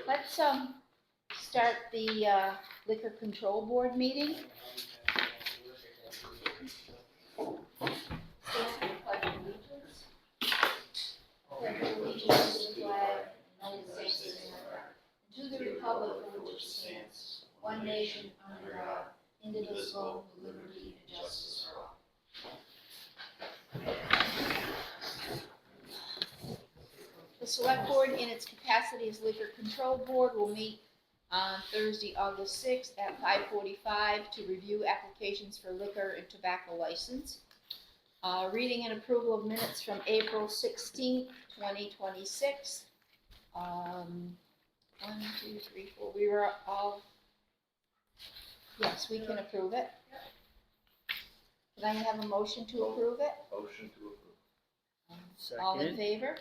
Let's start the Liquor Control Board meeting. Stand for pledge of allegiance. Pledge of allegiance to the flag of the United States of America, and to the republic for which it stands, one nation under God, indivisible, with liberty and justice for all. The Select Board, in its capacity as Liquor Control Board, will meet on Thursday, August 6th at 5:45 to review applications for liquor and tobacco license. Reading and approval of minutes from April 16th, 2026. 1, 2, 3, 4. We were all, yes, we can approve it. Can I have a motion to approve it? Motion to approve. Second. All in favor?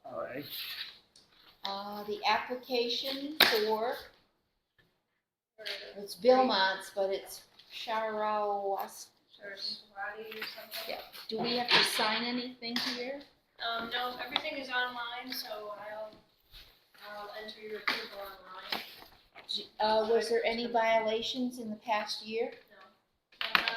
Aye. The application for, it's Vilmont's, but it's Sharawas. Yeah. Do we have to sign anything here? No, everything is online, so I'll enter your approval online. Was there any violations in the past year? No. I'm not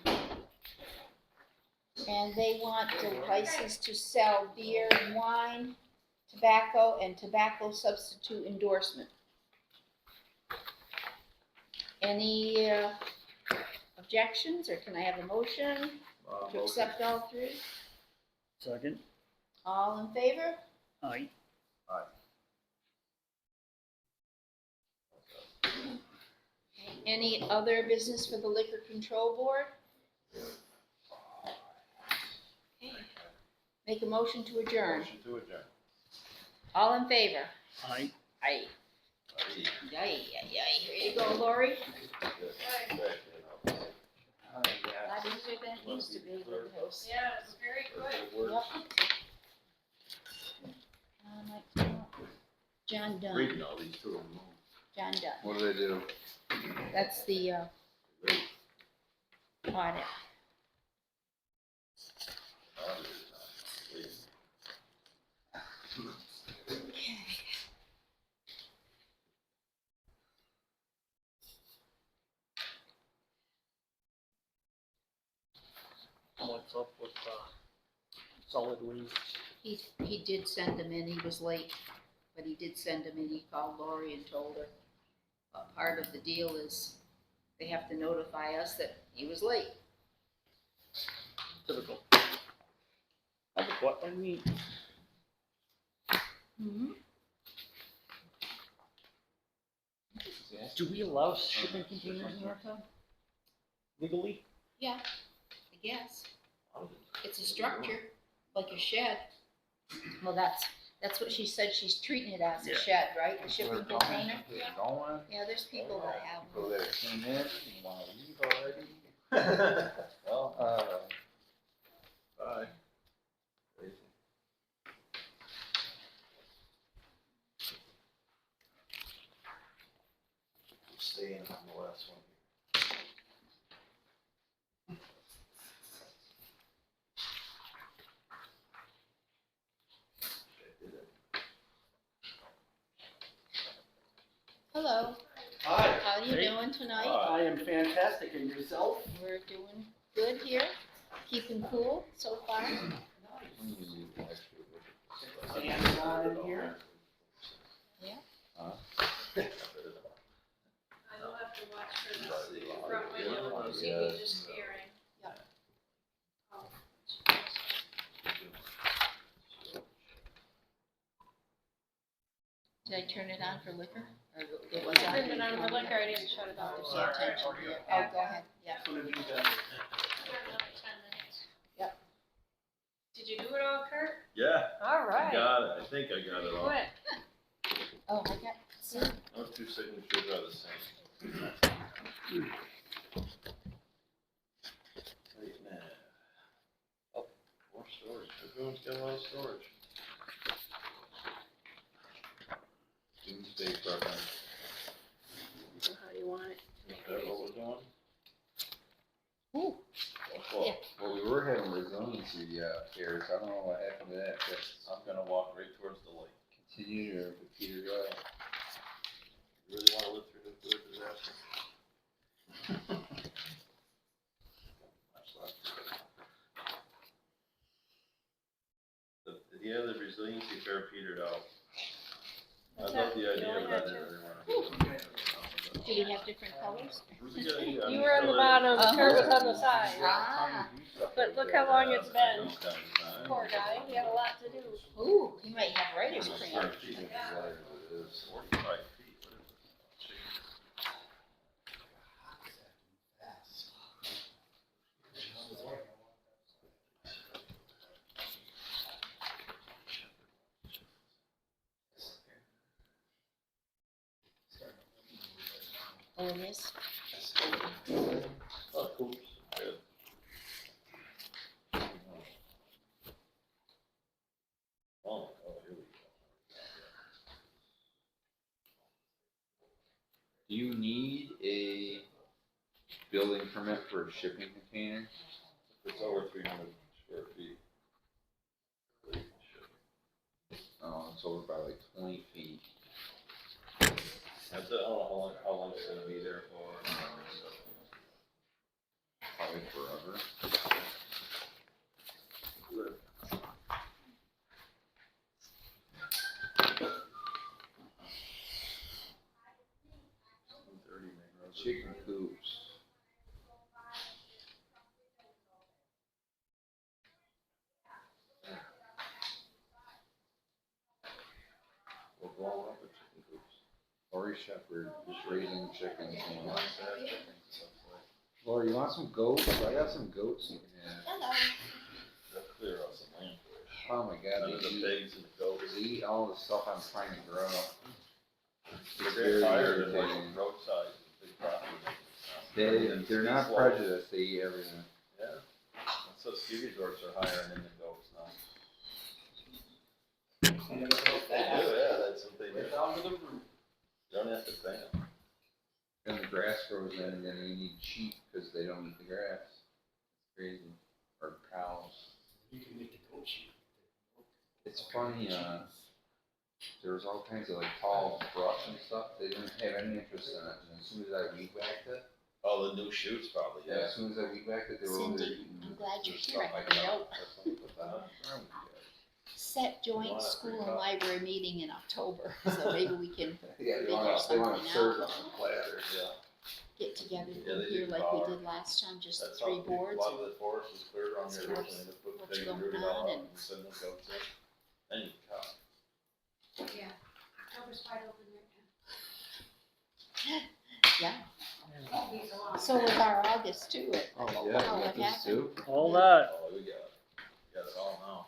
aware of. And they want the license to sell beer and wine, tobacco, and tobacco substitute endorsement. Any objections, or can I have a motion to accept all three? Second. All in favor? Aye. Any other business for the Liquor Control Board? Okay. Make a motion to adjourn. Motion to adjourn. All in favor? Aye. Aye. Yay, yay, yay. Here you go, Lori. A lot easier than it used to be with those. Yeah, it's very good. Yep. John Dunn. Reading all these too. John Dunn. What do they do? That's the audit. Okay. What's up with solid waste? He did send them in. He was late, but he did send them in. He called Lori and told her. Part of the deal is they have to notify us that he was late. Typical. What I mean, Mm-hmm. do we allow shipping containers in our town? Legally? Yeah, I guess. It's a structure, like a shed. Well, that's what she said. She's treating it as a Yeah. shed, right? The shipping container. Going. Yeah, there's people that have People them. that came in, you wanna leave already? Well, bye. Staying on the last one here. Hello. Hi. How you Hey. doing tonight? I am fantastic, and yourself? We're doing good here. Keeping cool so far. Fans on in here? Yeah. Huh? I will have to watch for the front window when you see me just staring. Yep. Oh. Did I turn it on for liquor? Or it was on? Turned it on for liquor, I didn't shut it off. There's no attention here. Oh, go ahead. Yeah. Another 10 minutes. Yep. Did you do it all, Kurt? Yeah, All I got it. I think I got it all. What? Oh, I got some. Those two signatures are the same. Wait a minute. Oh, more storage. Everyone's got a lot of storage. Doomsday prepping. So how do you want it? Is that what we're doing? Ooh. Well, well, we were having resiliency errors. I don't know what happened to that, but I'm gonna walk right towards the lake. continued or if it petered out. You really wanna live through nuclear disaster? Much less. Yeah, the resiliency fair petered out. I What's love that? the You idea only of had that. Do we have different colors? It was a good idea. I You mean, were on the still bottom, Oh. Kurt was on the side. Ah. But look how long it's been. Those kinds of times. Poor guy, he had a lot to do. Ooh, he might have writer's It's cramp. hard to keep it together, but it is. 45 feet, what is it? Oh, and this? Oh, cool, good. Oh, here we go. Do you need a building permit for a shipping container? If it's over 300 square feet. Oh, it's over by like 20 feet. That's it, I don't know how long it's gonna be there for. Probably forever. Chicken coops. We're blowing up with chicken coops. Lori Shepherd is raising chickens. And Lots of chickens, stuff like. Lori, you want some goats? I got some goats you can have. Hello. They'll clear out some land for it. Oh my god, None of the pigs and the goats. they eat all the stuff I'm trying to grow. They're very very tired and irritating. like roadside, big property. They're not Slow. prejudiced, they eat everything. Yeah, that's what ski resorts are hiring in the goats now. They do, yeah, that's what they do. You don't have to pay them. And the grass grows in and then you need sheep because they don't eat the grass. It's crazy. Or cows. It's funny, there was all kinds of like tall brush and stuff, they didn't have any interest in it, and as soon as I weed whacked it, Oh, the new shoots probably, yeah, yeah. as soon as I weed whacked it, they were over there Cindy, eating. I'm glad you're the here. stuff I have cut. a note. That's something with that. Set joint Wanna school and pre-cut? library meeting in October, so maybe we can Yeah, figure they wanna something serve out. on the platters. Yeah. Get together Yeah, they here do like we power. did last time, just That's three how boards. a lot of the forest was cleared around See here what's- originally, to put what's big going root it on all up and- and send the goats in. Then you cut. Yeah, October's wide open right Yeah, now. Won't be so long. so was our August too. Oh, Oh, yeah, what you got this happened? too? All that. Oh, we got it all now.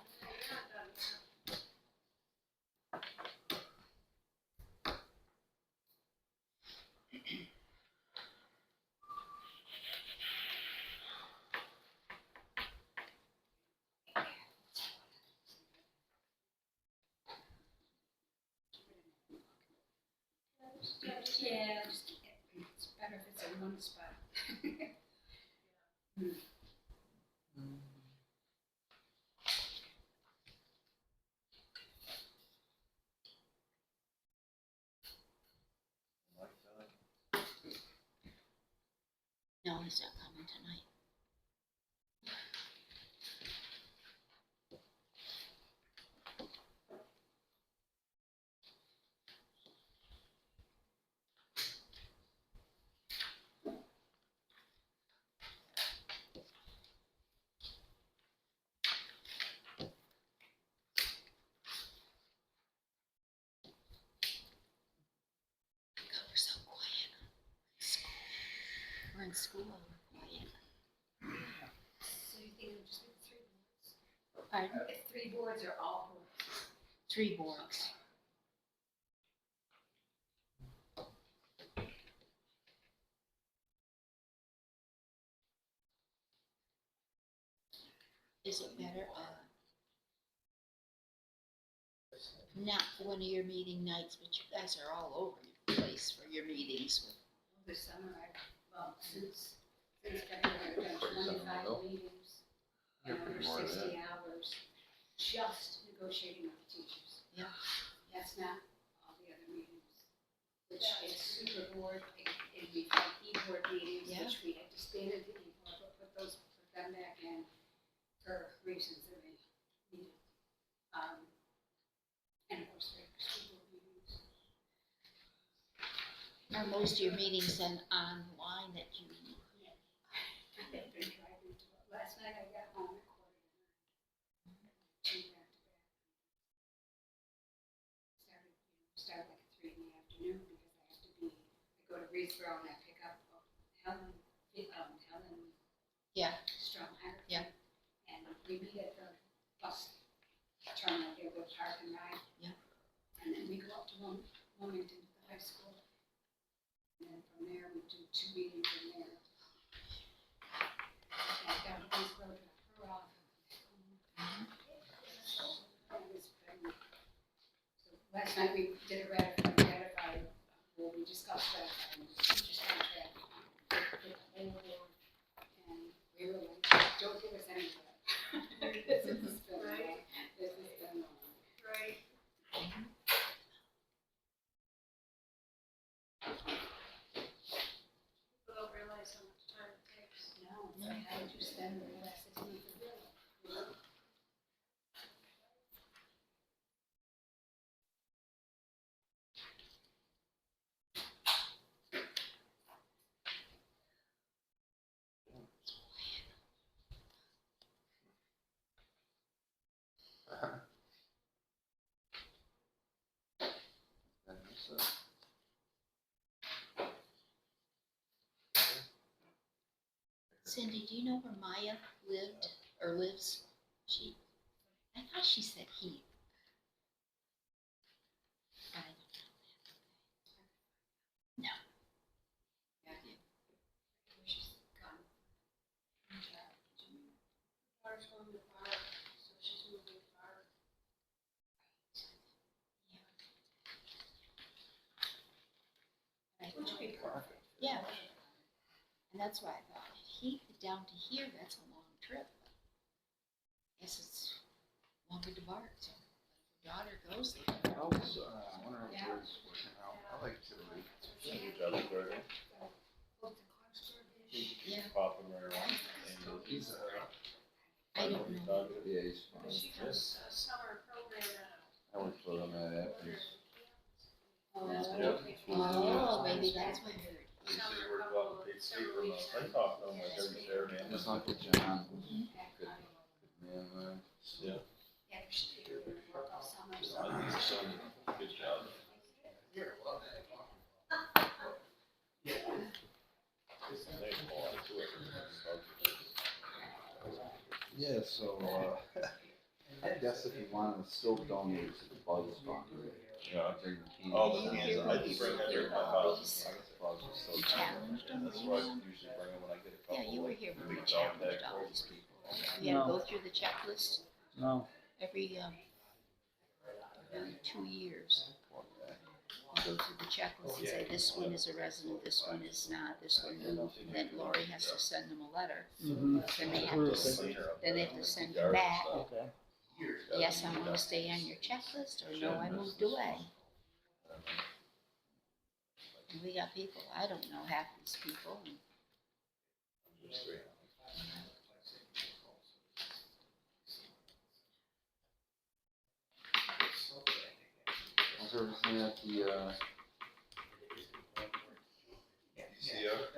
Yeah, just keep it. It's better if it's in one spot. Like that. No, he's not coming tonight. God, we're so quiet. We're in school, we're quiet. So you think it'll just be three boards? Pardon? If three boards are all boards. 3 boards. Is it better, not one of your meeting nights, but you guys are all over the place for your meetings with This summer, since February, I've done 25 meetings. You're and pretty over more than 60 hours, just negotiating with the teachers. Yeah. That's not which is super board, and we've had e-board meetings, Yeah. which we had disbanded the e-board, but put them back in for reasons that they needed. And of course, the school board meetings. Are most of your meetings then online that you, I've been driving to, last night I got home at 2:45. Started like at 3 in the afternoon because I have to be, I go to Reappraisal and I pick up Helen yeah, Stromheimer. Yeah. And we meet at the bus terminal here with Park and Ride. Yeah. And then we go up to Wilmington to the high school. And then from there, we do 2 meetings in there. Back down to Reappraisal, drop her off. So last night we did a ratify, well, we discussed ratifying the teacher's contract with the whole board, and we were like, don't give us any of that. This has been long. This has been long. Right. People don't realize how much time it takes. No, it's like, how did you spend the last 6 months of your life? You know? That makes sense. Cindy, do you know where Maya lived or lives? I thought she said he. But I don't know that. Yeah. She's gone. Daughter's going to bar, so she's moving to bar. No. Which would be perfect. Yeah. And that's why I thought, if he down to here, that's a long trip. Guess it's longer to Bart, so if your daughter goes there. I was, I wonder if there's working out. I like Italy. Yeah. Popping right around. He's, I don't know. yeah, he's fine. She does a summer program I worked for him at Athens. Oh, maybe that's what I heard. They say we're about to take paper on. I talk to them like every Saturday. and Just Sunday. Uncle John. Good man, man. Yeah. Yeah, she's doing work all summer, so. I think so. Good job. They fall into it. Yeah, so, I guess if you wanted to still donate to the Buzz Fund. Yeah. Bring the keys. Oh, the cans, I just bring that here in my house. I guess Buzz is still. You challenged them, That's were why you? I usually bring them when I get a couple. Yeah, you were here when we big dog challenged tag all rolls. these people. You had to go through the checklist No. every 2 years. You go through the checklist and say, this one is a resident, this one is not, this one, and then Lori has to send them a letter. Mm-hmm. Then they have to, then they have to send them back, Okay. yes, I wanna stay on your checklist, or no, I moved away. And we got people, I don't know half these people, and How's everything at the,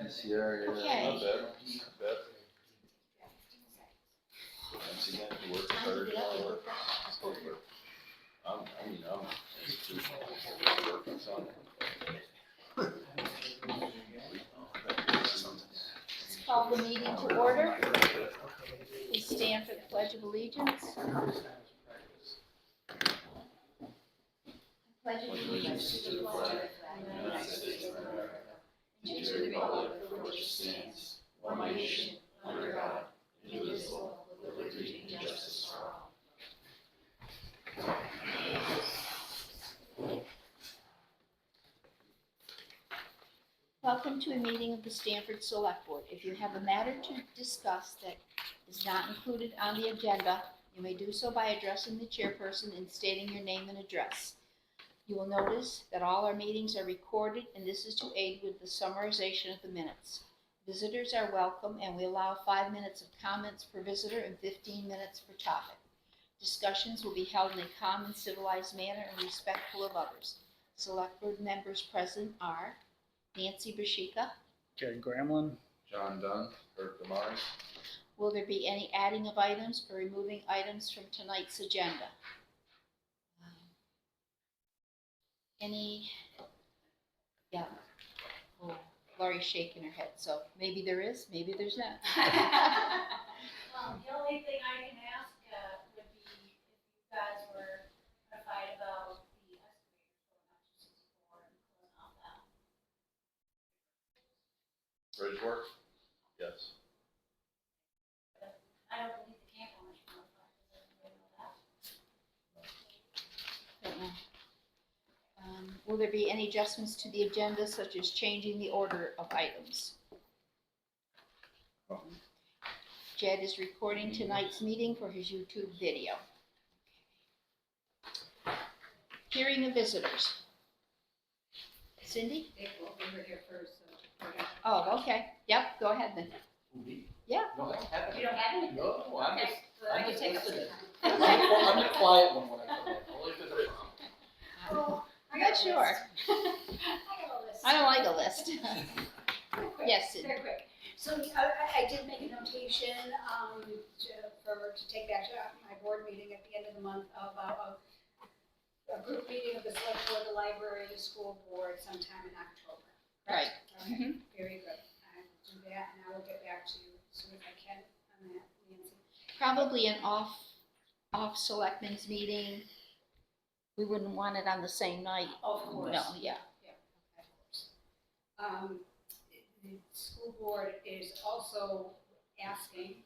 PCR, yeah? Okay. Not bad, not bad. Once again, he works hard. I'm institutional, working Sunday. let's call the meeting to order. We stand for the Pledge of Allegiance. Pledge of allegiance to the flag of the United States of America, and to the republic for which it stands, one nation, under God, indivisible, with liberty and justice for all. Welcome to a meeting of the Stamford Selectboard. If you have a matter to discuss that is not included on the agenda, you may do so by addressing the chairperson and stating your name and address. You will notice that all our meetings are recorded, and this is to aid with the summarization of the minutes. Visitors are welcome, and we allow 5 minutes of comments per visitor and 15 minutes per topic. Discussions will be held in a calm and civilized manner and respectful of others. Select board members present are Nancy Bashika. Jerry Gramlin. John Dunn, Kurt Damari. Will there be any adding of items or removing items from tonight's agenda? Any? Yeah. Oh, Lori's shaking her head, so maybe there is, maybe there's not. The only thing I can ask would be if you guys were notified about the estimator for 64 and closing off that. Bridge work? Yes. I don't believe the camp owners were notified, does everybody know that? Don't know. Will there be any adjustments to the agenda, such as changing the order of items? No. Jed is recording tonight's meeting for his YouTube video. Hearing of visitors. Cindy? Well, we were here first, so. we're gonna- Oh, okay. Yep, go ahead then. Yeah. No, I haven't. You don't have any? No, I'm Okay, just, well, I I'm can just take up listening. some time. I'm the quiet one when I come in, only if there's a problem. Oh, I I'm got not a sure. list. I got a list. I don't like a list. Real quick, Yes, Sid. very quick. So I did make a notation to take back to my board meeting at the end of the month about a group meeting of the select board, the library, the school board sometime in October. Right. Okay, Mhm. very good. I will do that and I will get back to you as soon as I can on that, Nancy. Probably an off selectmen's meeting. We wouldn't want it on the same night. Of course. No, yeah. Of course. The school board is also asking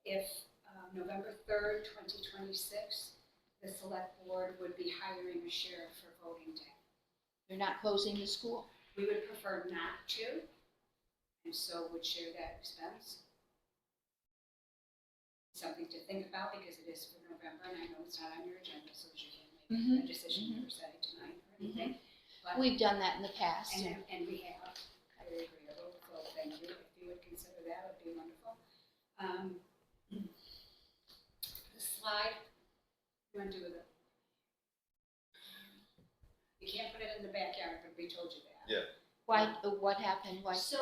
if November 3rd, 2026, the select board would be hiring a sheriff for voting day. They're not closing the school. We would prefer not to, and so would share that expense. Something to think about because it is for November, and I know it's not on your agenda, so you can't make a decision per se tonight or anything. But We've done that in the past. And we have, very agreeable, so thank you, if you would consider that, would be wonderful. The slide, you want to do with it? You can't put it in the backyard, but we told you that. Yeah. Why, what happened? Why? So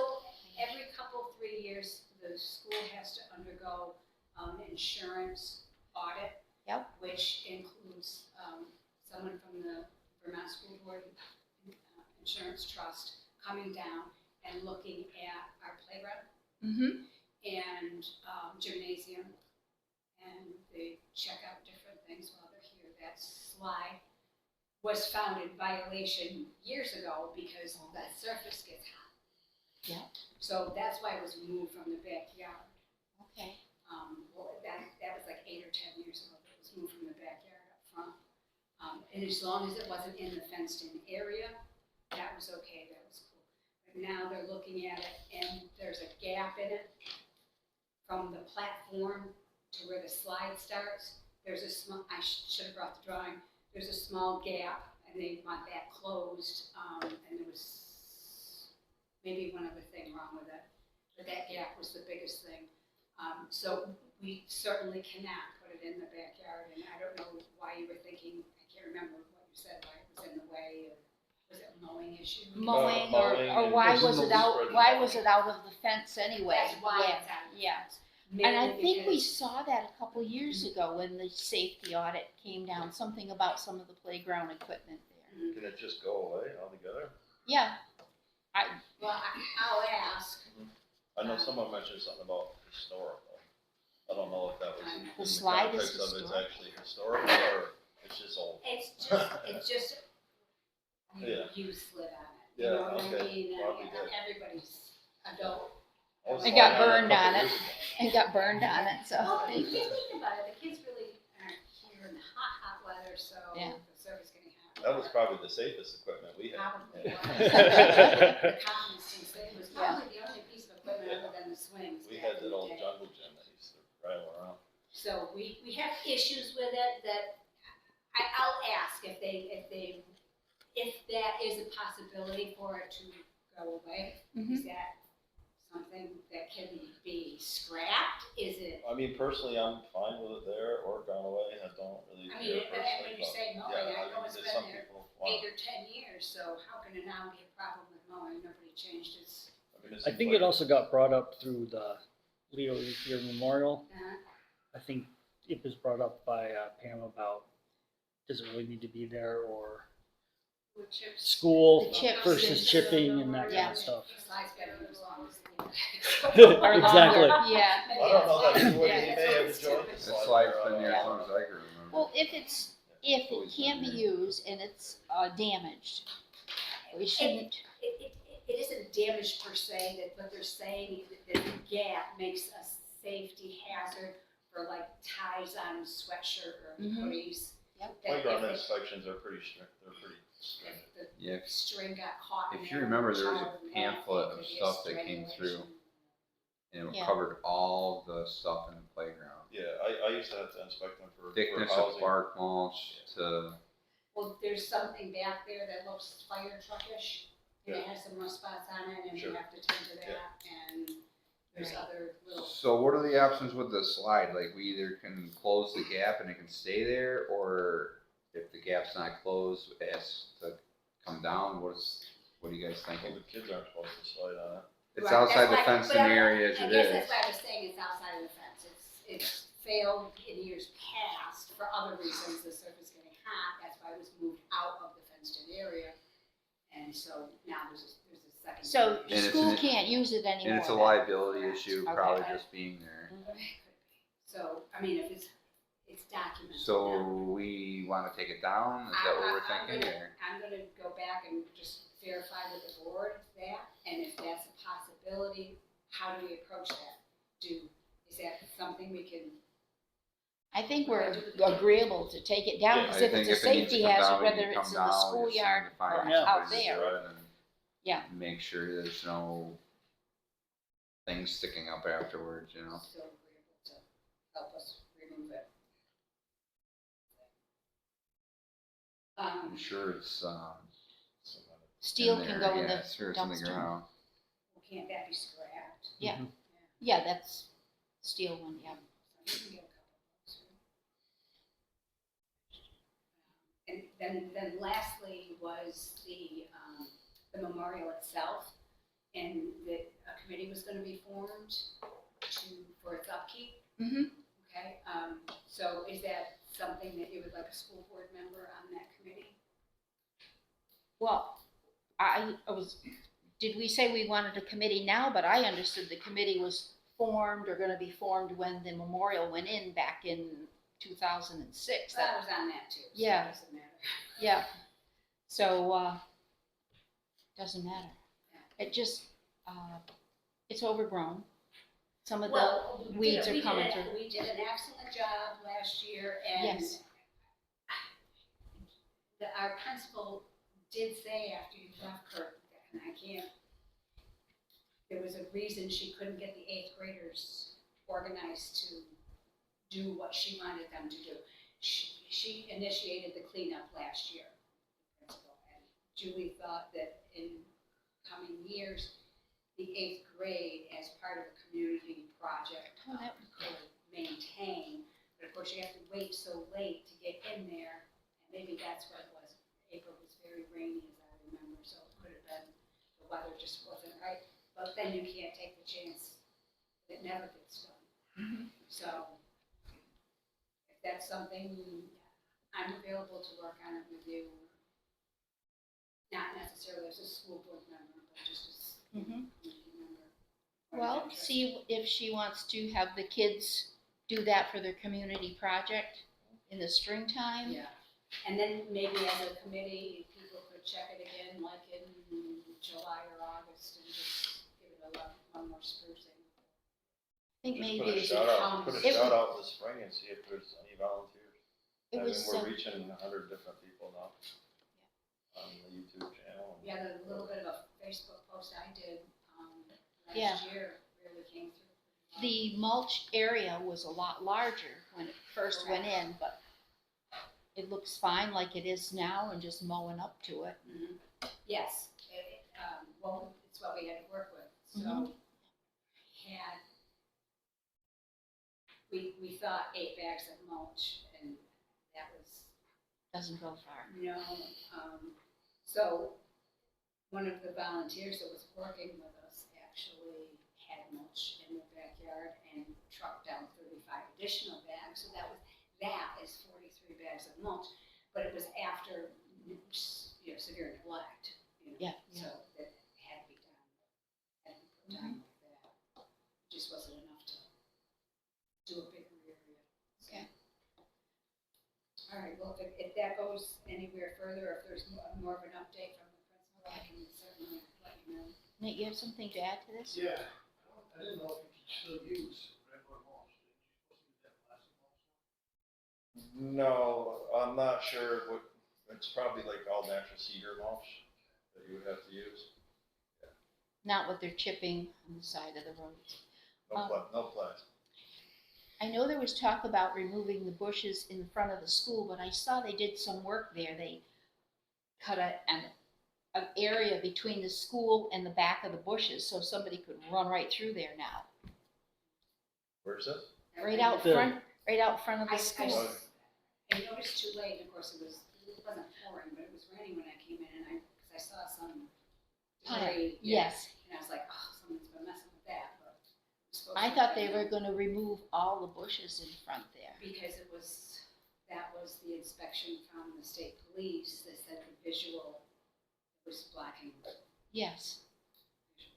every couple, 3 years, the school has to undergo insurance audit. Yep. Which includes someone from the Vermont School Board Insurance Trust coming down and looking at our playground Mm-hmm. and gymnasium, and they check out different things while they're here. That slide was found in violation years ago because that surface gets hot. Yeah. So that's why it was moved from the backyard. Okay. Well, that was like 8 or 10 years ago, that it was moved from the backyard up front. And as long as it wasn't in the fenced-in area, that was okay, that was cool. But now they're looking at it, and there's a gap in it from the platform to where the slide starts. There's a small, I should have brought the drawing, there's a small gap, and they want that closed, and there was maybe one other thing wrong with it, but that gap was the biggest thing. So we certainly cannot put it in the backyard, and I don't know why you were thinking, I can't remember what you said, why it was in the way, or was it a mowing issue? Mowing, Mowing or and why pushing was the it out, spread. why was it out of the fence anyway? That's why Yeah, it's out. yeah. Mainly And I think we because- saw that a couple years ago when the safety audit came down, something about some of the playground equipment there. Can it just go away altogether? Yeah, Well, I'll ask. I know someone mentioned something about historical. I don't know if that was in The the slide is context of it's historic. actually historical or it's just old. It's just, Yeah. you slid on it. Yeah, You know what I okay. mean? Probably did. Everybody's adult. I was It got sliding burned a couple on it. years ago. and got burned on it, so. Well, you can't think about it, the kids really aren't here in hot weather, so Yeah. the service getting hot. That was probably the safest equipment we had. Probably was. Yeah. The common sense, it was probably the only piece of equipment other than the swings. We back had in that the old day. jungle gym that used to rattle around. So we have issues with it that I'll ask if they if that is a possibility for it to go away, is that something that can be scrapped? Is it, I mean, personally, I'm fine with it there or gone away, I don't really I care mean, personally. when you but say mowing, yeah, I know it's there's been some there people 8 want- or 10 years, so how can it now be a problem with mowing? Nobody changed its, I mean, I think it also got brought up through the Leo Ethier Memorial. I think it was brought up by Pam about, does it really need to be there, or With chips. school The chips versus and- chipping and that kind Yeah. of stuff. slide's gotta be as long as Or Exactly. longer, yeah. I don't know, that's the way Yeah, you that's may what have it's enjoyed doing. the That slide. slide's there, been there Yeah. as long as I can remember. Well, if it can be used and it's damaged, we shouldn't, It isn't damaged per se, that what they're saying is that the gap makes a safety hazard for like ties on sweatshirt or Mhm. hoodies. Yep. That Playground if inspections are pretty strict, they're pretty strict. the Yeah, string got caught in if there, you remember, there was a child and pamphlet it of could be a stuff that came strangulation. through. And it Yeah. covered all the stuff in the playground. Yeah, I used to have to inspect them for Thickness of housing. bark mulch to, Well, there's something back there that looks fire truckish, and it has some rust spots on it, and you Sure. have to tend to that, Yeah. and there's Right. other little. so what are the options with the slide? Like, we either can close the gap and it can stay there, or if the gap's not closed, it has to come down. What are you guys Well, thinking? the kids aren't supposed to slide on it. It's Right, outside that's the why- fenced but area as I it guess is. that's why I was saying it's outside of the fence, it's failed in years past for other reasons, the surface getting hot, that's why it was moved out of the fenced-in area. And so now there's a second. so And it's school an- can't use it anymore. And it's a then. liability issue, Okay. probably just being there. So, I mean, if it's documented. So now. we wanna take it down? Is that what we're thinking, or? I'm gonna go back and just verify with the board that, and if that's a possibility, how do we approach that? Is that something we can? I think we're agreeable to take it down, Yeah, because I if think it's a if it needs to safety come hazard, down, we whether need to it's come in the down, just schoolyard send the fire or Yeah. out company to there. do it and Yeah. make sure there's no things sticking up afterwards, you know? Still agreeable to help us remove it. I'm sure it's, Steel in can there. go in Yeah, the sure it's in the dumpster. ground. Well, can't that be scrapped? Yeah. Yeah, that's steel one, yeah. So we can get a couple of those. And then lastly was the memorial itself, and that a committee was gonna be formed for its upkeep. Mhm. Okay, so is that something that you would like a school board member on that committee? Well, I was, did we say we wanted a committee now? But I understood the committee was formed or gonna be formed when the memorial went in back in 2006. So I was on that too, so Yeah. it doesn't matter. Yeah, so, doesn't matter. It just, it's overgrown. Some of Well, the weeds we are coming did through. We did an excellent job last year, and Yes. our principal did say after you left, Kurt, and I can't, there was a reason she couldn't get the 8th graders organized to do what she wanted them to do. She initiated the cleanup last year, principal, and Julie thought that in coming years, the 8th grade, as part of a community project, Oh, that could maintain, but of course you have to wait so late to get in there, and maybe that's what it was. April was very rainy, as I remember, so it could have been, the weather just wasn't right, but then you can't take the chance that it never gets done. Mhm. So, if that's something, I'm available to work on it with you, not necessarily as a school board member, but just as a Mhm. community member. Well, see if she wants to have the kids do that for their community project in the springtime. Yeah, and then maybe as a committee, people could check it again, like in July or August, and just give it one more sprucing. I think Just maybe put a it's shout out, put a it shout was- out in the spring and see if there's any volunteers. it I mean, was, we're reaching 100 different people now on the YouTube channel. Yeah, the little bit of a Facebook post I did, Yeah. last year really came through. the mulch area was a lot larger when it first went in, but it looks fine like it is now and just mowing up to it. Yes, well, it's what we had to work with, so. Had, we thought 8 bags of mulch, and that was, Doesn't go far. no, so one of the volunteers that was working with us actually had mulch in their backyard and trucked down 35 additional bags, so that is 43 bags of mulch, but it was after, severe neglect, Yeah, so that had to be done, had to be put down like that. It just wasn't enough to do a bigger area. So. Okay. All right, well, if that goes anywhere further, if there's more of an update from the principal, I can certainly let you know. Nate, you have something to add to this? Yeah, I didn't know if you could still use regular mulch. Did you supposed to use that plastic mulch? No, I'm not sure what, it's probably like all natural cedar mulch that you would have to use. Not what they're chipping on the side of the roads. No plastic. I know there was talk about removing the bushes in front of the school, but I saw they did some work there. They cut an area between the school and the back of the bushes so somebody could run right through there now. Where's this? Right out front of the school. I noticed too late, and of course it wasn't pouring, but it was raining when I came in, and because I saw some debris. Yes. And I was like, oh, someone's been messing with that, but. it was supposed I to thought be they were gonna remove all the bushes in front there. because that was the inspection from the state police that said the visual was blocking the Yes. visual.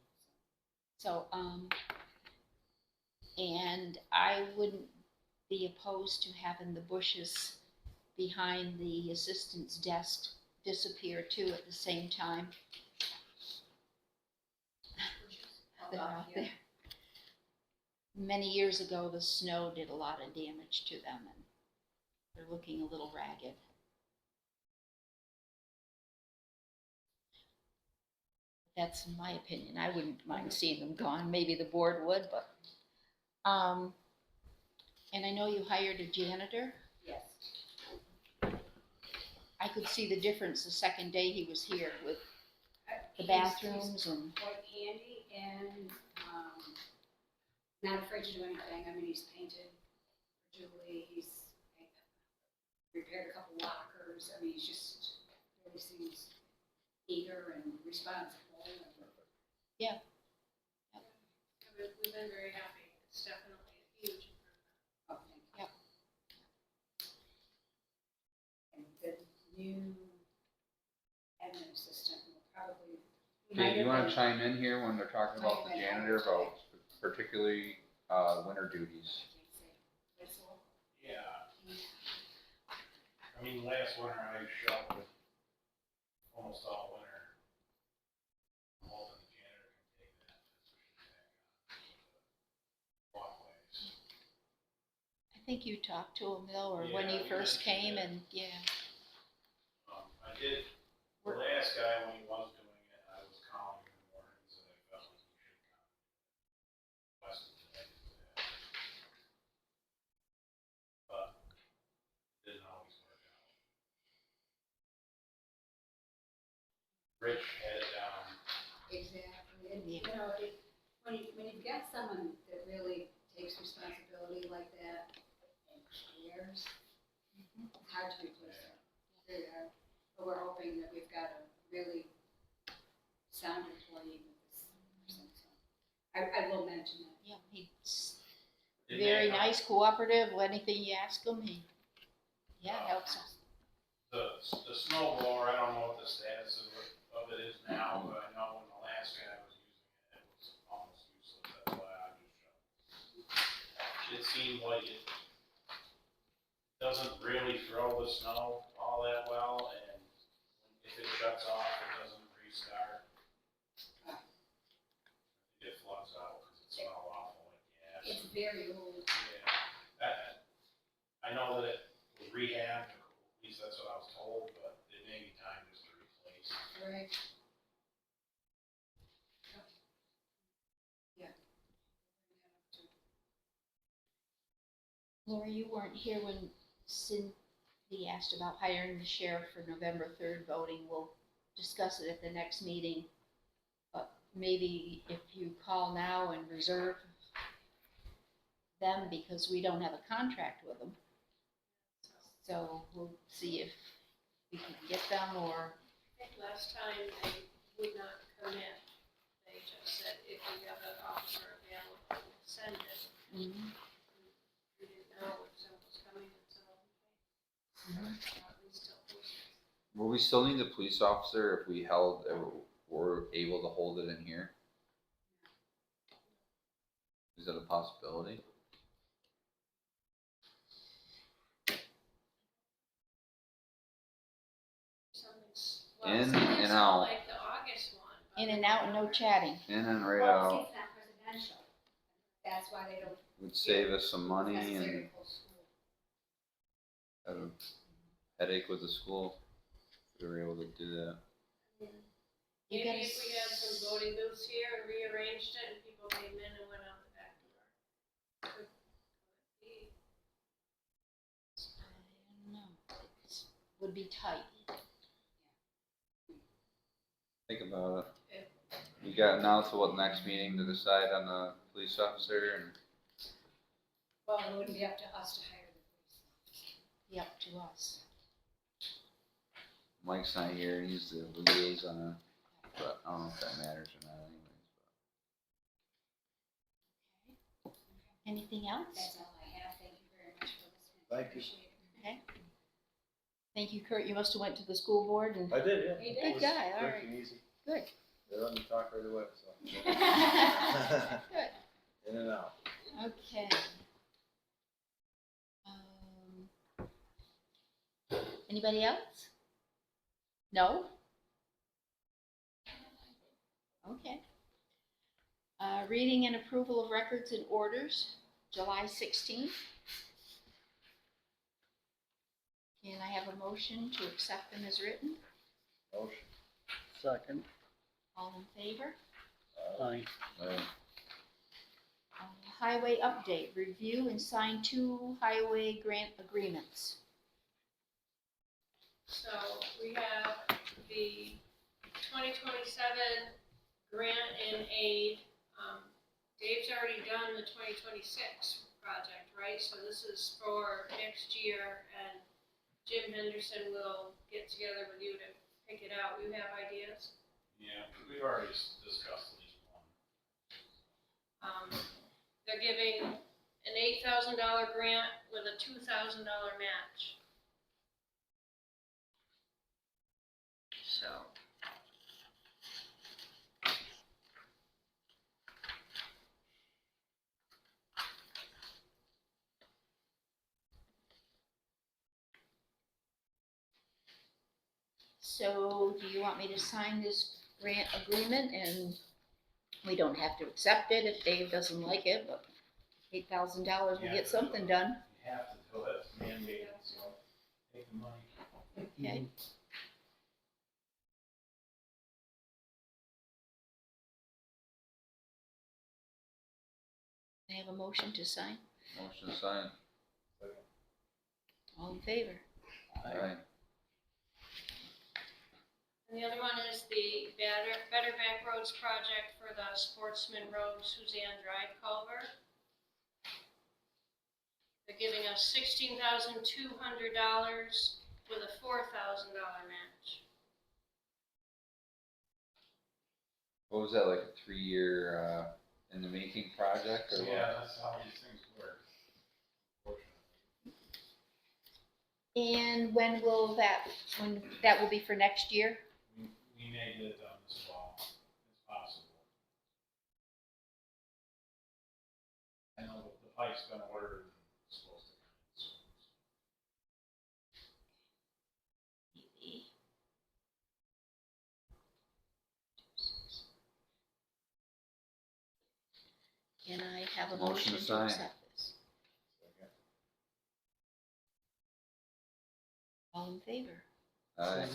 So, and I wouldn't be opposed to having the bushes behind the assistant's desk disappear too at the same time. They're out there. Many years ago, the snow did a lot of damage to them and they're looking a little ragged. That's my opinion. I wouldn't mind seeing them gone. Maybe the board would, but, and I know you hired a janitor. Yes. I could see the difference the second day he was here with the He's bathrooms and, quite handy and, not afraid to do anything. I mean, he's painted for Julie, he's repaired a couple lockers. I mean, he's just really seems eager and responsible. yeah. We've been very happy. It's definitely a huge improvement. Oh, thank you. Yep. And the new admin assistant will probably. Do you wanna chime in here when they're talking about the janitor, about particularly, winter duties? Yeah. I mean, last winter I shoveled almost all winter. I'm hoping the janitor can take that, especially back on walkways. I think you talked to him though, or when Yeah, he we first came mentioned that. and, yeah. I did, the last guy, when he was doing it, I was calling him in the mornings and I felt like he should come. West of the day. But it didn't always work out. Rich had it down. Exactly, and Yeah. when you've got someone that really takes responsibility like that and cares, it's hard to replace them. Very hard. But we're hoping that we've got a really sound employee with this person, so. I will mention that. Yeah, he's It very may help. nice, cooperative, anything you ask him, he, helps us. The snow blower, I don't know what the status of it is now, but I know when the last guy was using it, it was almost useless. That's why I just shoveled. It seemed like it doesn't really throw the snow all that well, and if it shuts off, it doesn't restart. It floods out because it smells awful like gas. It's very old. Yeah, I know that it was rehabbed, at least that's what I was told, but it may be time just to replace. Right. Yeah. Laura, you weren't here when he asked about hiring the sheriff for November 3rd voting. We'll discuss it at the next meeting. But maybe if you call now and reserve them, because we don't have a contract with them. So we'll see if we can get them, or, I think last time they would not commit. They just said if you have an officer available, we'll send it. We didn't know if someone was coming and someone we still posted. Will we still need the police officer if we held, were able to hold it in here? Is that a possibility? Something's, In something's and not out. like the August one. but in and out, no chatting. In and right Well, out. it's not presidential. That's why they don't Would save us some money and necessarily close school. have a headache with the school. If we were able to do that. You Maybe gotta if we had some voting booths here and rearranged it and people came in and went out the back door. Could be. I don't know. It would be tight. Think about it. We got now to what, next meeting to decide on the police officer and Well, it wouldn't be up to us to hire the police. Be up to us. Mike's not here, he's the liaison, but I don't know if that matters or not anyways. Anything else? That's all I have. Thank you very much for listening. Thank you. Appreciate it. Okay. Thank you, Kurt. You must have went to the school board and. I did, yeah. You did? It was Good guy, all quick right. and easy. Good. They let me talk right away, so. Good. In and out. Okay. Anybody else? No? Okay. Reading and approval of records and orders, July 16th. Can I have a motion to accept them as written? Motion. Second. All in favor? Aye. Highway update, review and sign 2 highway grant agreements. So we have the 2027 grant and aid. Dave's already done the 2026 project, right? So this is for next year, and Jim Henderson will get together with you to pick it out. You have ideas? Yeah, we've already discussed at least one. They're giving an $8,000 grant with a $2,000 match. So. So do you want me to sign this grant agreement, and we don't have to accept it if Dave doesn't like it, but $8,000 will Yeah, get something done. You have to do it, it's mandated, so take the money. Okay. I have a motion to sign. Motion signed. All in favor? Aye. And the other one is the Better Back Roads project for the Sportsman Road Suzanne Drive culvert. They're giving us $16,200 with a $4,000 match. What was that, like a 3-year, in the making project or what? Yeah, that's how these things work. Unfortunately. And when that will be for next year? We may get it done this fall, it's possible. I know the pipe's been ordered and it's supposed to come in soon. Can I have a Motion motion to to sign. accept this? All in favor? Aye.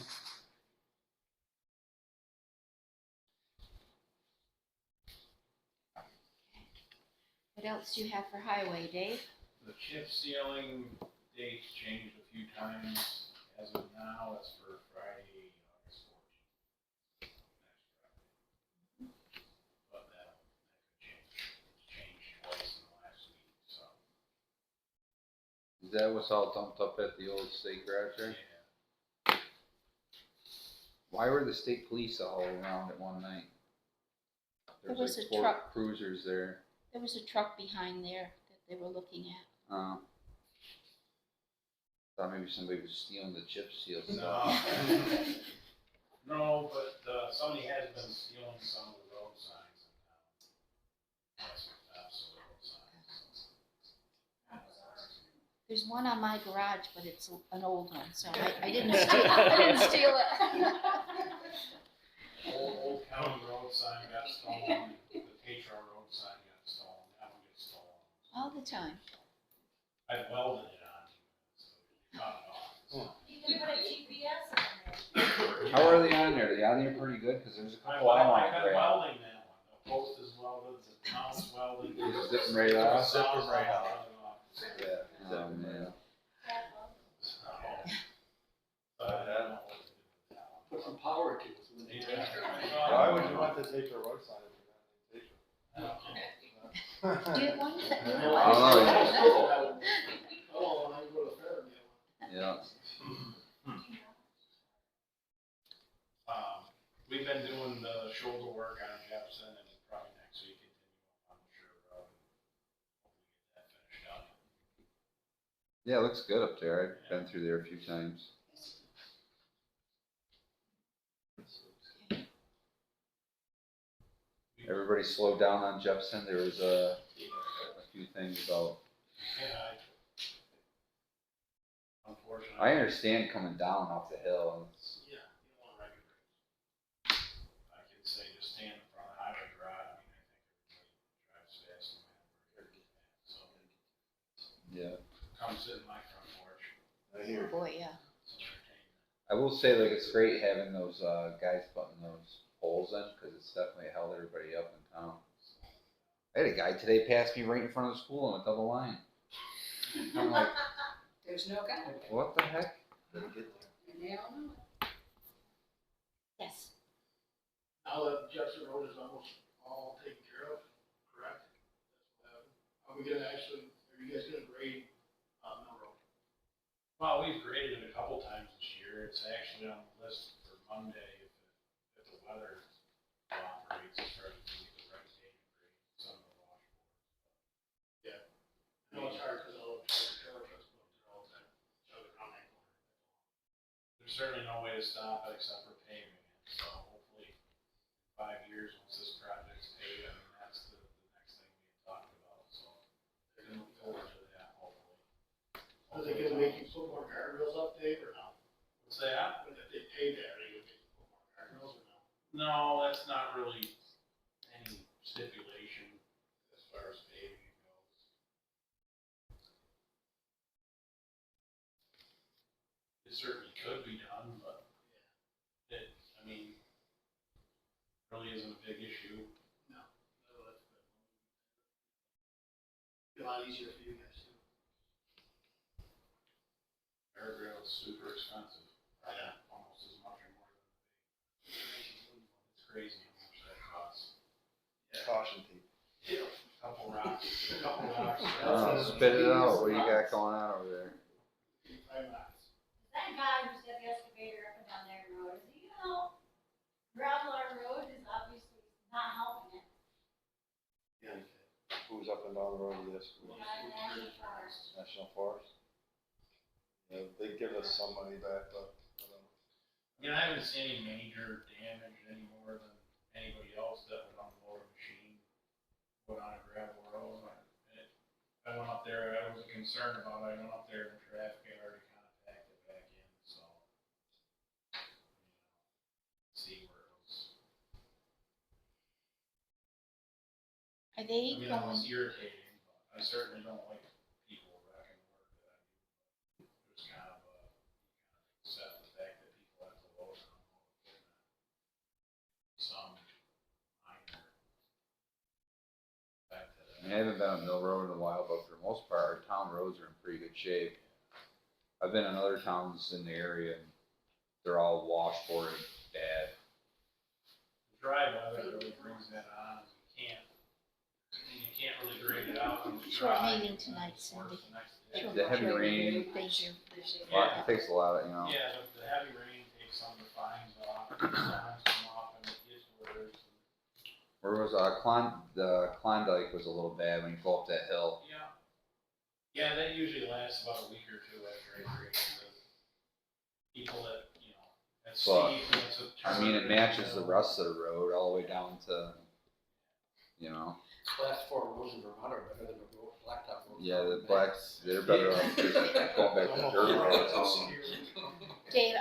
What else do you have for highway, Dave? The chip sealing date's changed a few times. As of now, it's for Friday, August 14th. But that could change. It's changed twice in the last week, so. Is that what's all dumped up at the old state garage there? Yeah. Why were the state police all around at one night? There There's was like a 4 truck. cruisers there. There was a truck behind there that they were looking at. Thought maybe somebody was stealing the chip seal No. stuff. No, but somebody has been stealing some of the road signs in town. That's the road signs. There's one on my garage, but it's an old one, so I didn't steal, I didn't steal it. Old county road sign got stolen, the Tetro road sign got stolen, that one gets stolen. All the time. I welded it on, so they cut it off. You can put a GPS on there. How are they on there? Are they on there pretty good? Cause there's a couple I want I to got grab. welding that one, the post is welded, the mount's welded. Just zip 'em right off? Zip 'em right off. Yeah. Oh man. Put some power to it. Why would you want to take your road sign if you're not in Tetro? Do you want that? I don't know. Oh, I go to fair. Yeah. We've been doing the shoulder work on Jefferson and probably next week continue on the Sure Road. Hopefully get that finished up. Yeah, it looks good up there. I've been through there a few times. Everybody slowed down on Jefferson. There was a few things about. Yeah, unfortunately. I understand coming down off the hill. And it's, Yeah, you don't want regular rates. I could say just stand in front of the highway garage, I mean, I think everybody drives fast no matter where they're at, so. yeah. Come sit in my front porch, I Oh hear. boy, yeah. it's entertainment. I will say, like, it's great having those guys putting those poles in because it's definitely held everybody up in town. I had a guy today pass me right in front of the school on a double line. I'm like, There's no guy, what the heck? Didn't get there. and they all know it. Yes. Now that Jefferson Road is almost all taken care of, correct? Are we gonna actually, are you guys gonna grade, Mill Road? Well, we've graded it a couple times this year, it's actually on the list for Monday, if the weather cooperates, it's starting to be the right day to grade some of the washboards. I know it's hard because all the trailer trucks go up there all the time, so they're around that corner. There's certainly no way to stop it except for paving it, so hopefully in 5 years, once this project's paved, I mean, that's the next thing we had talked about, so they're gonna look forward to that, hopefully. Are they gonna make you put more guardrails up, Dave, or no? What's that? If they pay that, are they gonna make you put more guardrails or no? No, that's not really any stipulation as far as paving it goes. It certainly could be done, but it, I mean, really isn't a big issue. No, that's good. Be a lot easier for you guys too. Guardrail is super expensive. Yeah. Almost as much or more than it's crazy how much that costs. Caution tape. Couple rocks, couple rocks. Spit it out. What do you got going on over there? 5 miles. That guy who's got the excavator up and down there road, is he, gravel our road is obviously not helping it. Yeah. Who's up and down the road of this? National Forest. Yeah, they give us some money back, but I don't know. I mean, I haven't seen any major damage any more than anybody else that would unload a machine, put on a gravel road. I went up there, I was concerned about it, I went up there and traffic had already contacted back in, so. See where it was. Are I they mean, that was going, irritating, but I certainly don't like people wrecking work that I do. But it was kind of accept the fact that people have to load and unload equipment. Some minor fact that. I haven't been on Mill Road in a while, but for the most part, our town roads are in pretty good shape. I've been in other towns in the area and they're all washboarded bad. Dry weather really brings that on, you can't really grade it out when it's Short dry. meeting tonight, It's worse Cindy. the next day. Sure, The heavy sure. rain. Thank you. Yeah. It takes a lot of, Yeah, the heavy rain takes some of the fines off, the signs come off, and it gets worse. where was, the Klondike was a little bad when you go up that hill. Yeah. Yeah, that usually lasts about a week or two after it rains. People that, at sea, But, it's a I mean, it turn, matches the rest of the road all the way down to, Last 4 rows in Vermont are better than the blacktop roads. yeah, the blacks, they're better off just going back to dirt roads. Dave,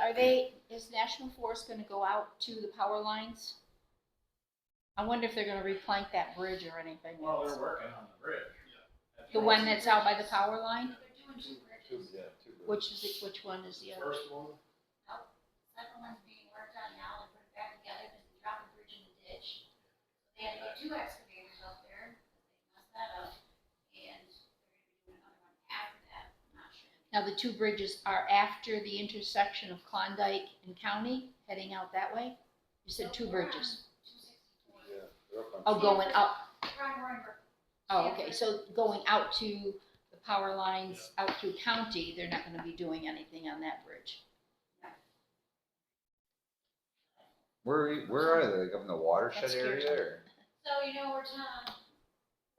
is National Forest gonna go out to the power lines? I wonder if they're gonna replank that bridge or anything. Well, they're working on the bridge. The one that's out by the power line? They're doing 2 Two, bridges. yeah, two. Which one is the other? First one, Second one's being worked on now, and put it back together, because they dropped the bridge in the ditch. They had to get 2 excavators up there, because they messed that up, and they're gonna be doing another one after that, I'm not sure. Now, the 2 bridges are after the intersection of Klondike and County, heading out that way? You said 2 bridges. 264. Yeah, they're up on. Oh, going up. Ron Rorenberg. Oh, okay, so going out to the power lines, out through county, they're not gonna be doing anything on that bridge. Where are they? Like up in the watershed That scares area me. or? So, we're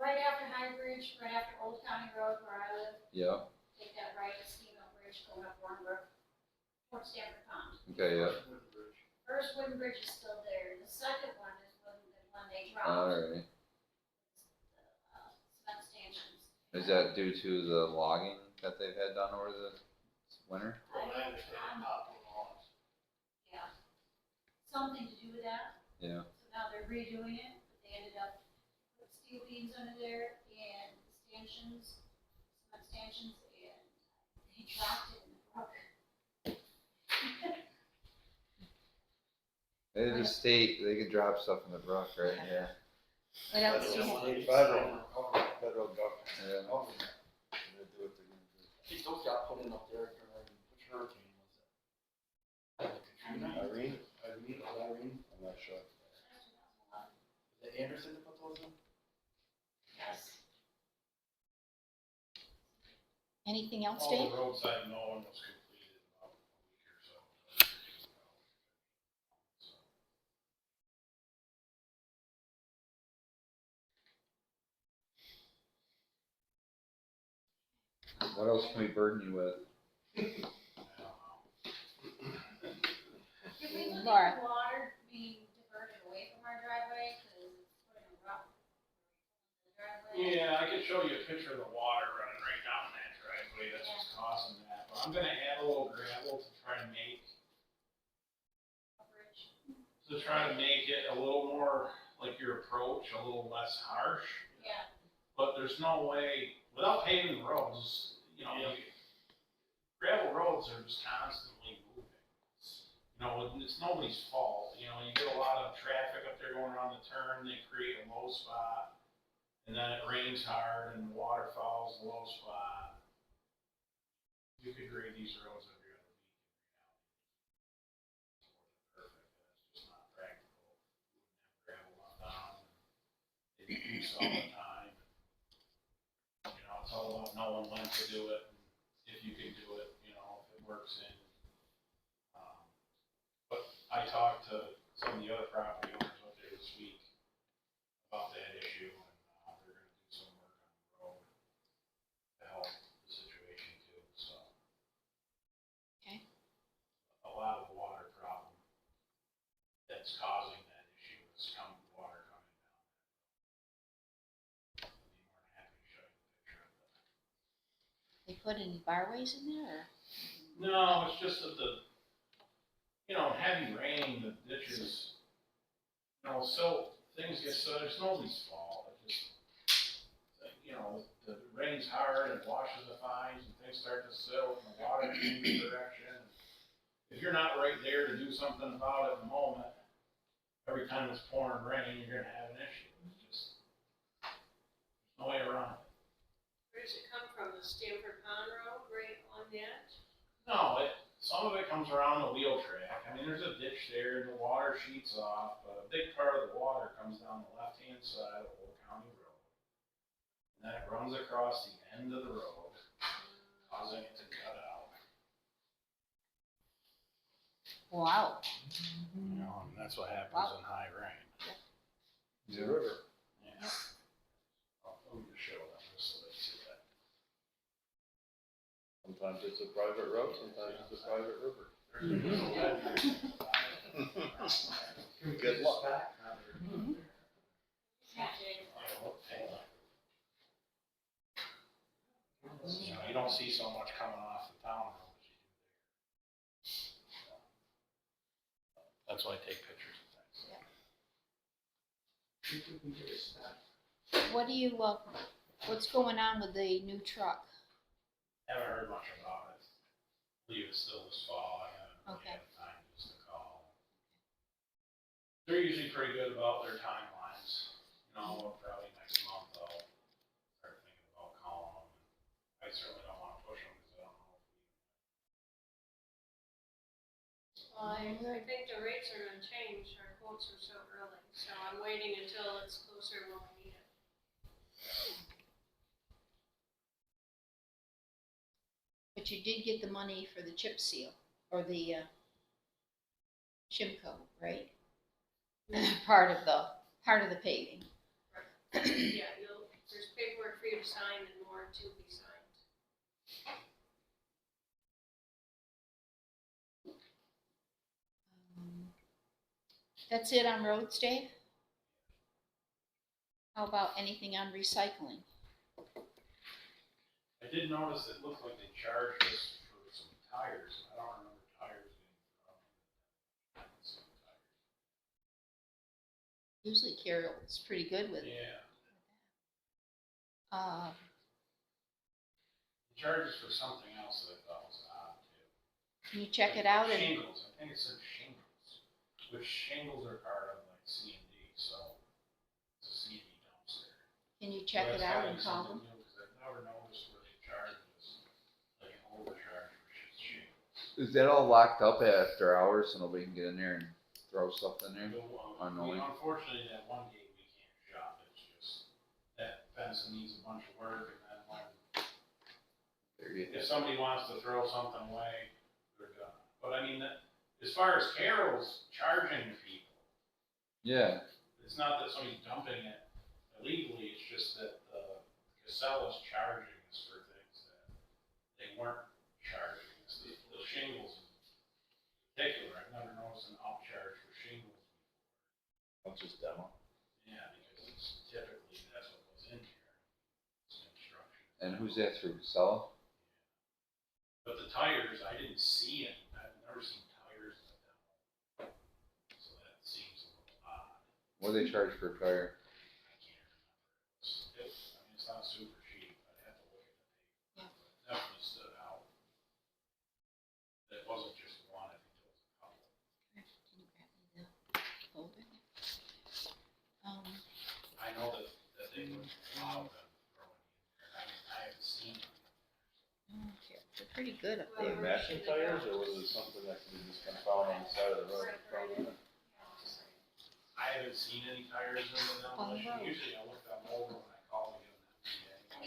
right after High Bridge, right after Old County Road where I live, Yeah, take that right to Steamboat Bridge going up Rorenberg, towards Stamford Pond. okay, yeah, wooden bridge. First wooden bridge is still there, the second one is the one they dropped. alright. Cement stanchions. Is that due to the logging that they've had done over the winter? Well, I understand top of all. Yeah, something to do with that. Yeah. So now they're redoing it, but they ended up putting steel beams under there and stanchions, cement stanchions, and they dropped it in the brook. They could drop stuff in the brook, right? Yeah. What else do you have? Federal government. Yeah. They do what they're gonna do. Hey, those got put in up there during, which hurricane was that? Katrina? Irene? Irene? I'm not sure. Is it Anderson that put those in? Yes. Anything else, All Dave? the roadside mowing was completed in about a week or so. What else can we burden you with? If we look Laura. at the water being diverted away from our driveway, because it's putting a rough driveway. Yeah, I could show you a picture of the water running right down that driveway, that's what's causing that, but I'm gonna add a little gravel to try and make it a little more like your approach, a little less harsh. Yeah. But there's no way, without paving the roads, gravel roads are just constantly moving. It's nobody's fault, you get a lot of traffic up there going around the turn, they create a low spot. And then it rains hard and the water follows the low spot. You could grade these roads every other week in reality. It's more than perfect, and it's just not practical. You wouldn't have gravel left down. They do this all the time. It's all about knowing when to do it, and if you can do it, if it works in. But I talked to some of the other property owners up there this week about that issue, and they're gonna do some work on the road to help the situation too, so. Okay. A lot of the water problem that's causing that issue is water coming down. I'd be more than happy to show you the picture of that. They put any barways in there, or? No, it's just that heavy rain, the ditches, so things get it's nobody's fault. It just, the rain's hard, it washes the fines, and things start to silt, and the water changes direction. If you're not right there to do something about it in the moment, every time it's pouring rain, you're gonna have an issue. It's just, there's no way around it. Where does it come from, the Stamford Pond Road, right on that? No, some of it comes around the wheel track. I mean, there's a ditch there and the water sheets off, but a big part of the water comes down the left-hand side of Old County Road. And then it runs across the end of the road, causing it to cut out. Wow. You know, and that's what happens Wow. in high rain. It's a river. Yeah. Let me just show them just so they see that. Sometimes it's a private road, sometimes it's a private river. Good luck. You know, you don't see so much coming off the town road as you do there. That's why I take pictures of things. What do you, what's going on with the new truck? Haven't heard much about it. Believe it's still this fall. I haven't really Okay. had time just to call. They're usually pretty good about their timelines. You know, probably next month I'll start thinking about calling them. I certainly don't want to push them because I don't know if Well, I think the rates are gonna change, our quotes are so early, so I'm waiting until it's closer when we need it. But you did get the money for the chip seal, or the, Shimco, right? Part of the paving. Yeah, there's paperwork for you to sign and more to be signed. That's it on roads, Dave? How about anything on recycling? I did notice it looked like they charged us for some tires. I don't remember tires being from. Usually Carol's pretty good with it. Yeah, Uh, they charged us for something else that I thought was odd too. can you check it out? And Shingles, I think it said shingles, which shingles are part of like C and D, so it's a C and D dumpster. can you check it out and call them? Because I've never noticed where they charge us, like an overcharge for shingles. Is that all locked up after hours so nobody can get in there and throw stuff in there? Unknowing. Unfortunately, that one gate we can't shop, it's just, that fence needs a bunch of work, and then when, There you go. if somebody wants to throw something away, they're done. But I mean, as far as Carol's charging people, Yeah, it's not that somebody's dumping it illegally, it's just that Casella's charging us for things that they weren't charging us. The shingles in particular, I've never noticed an upcharge for shingles. That's just demo. Yeah, because it's typically, that's what goes in here. It's construction. and who's that through? Casella? But the tires, I didn't see any, I've never seen tires in a demo. So that seems a little odd. What do they charge for a tire? I can't remember. I mean, it's not super cheap, I'd have to look at the Yeah. paper. But it definitely stood out. It wasn't just one, I think it was a couple. Can you grab me the folder? I know that they would allow them throwing in there. I haven't seen them. Okay, they're pretty good up Were they there. matching tires, or was it something that could be just kind of found on the side of the road? I haven't seen any tires in the demolition. road. Usually I look them over when I call to get them.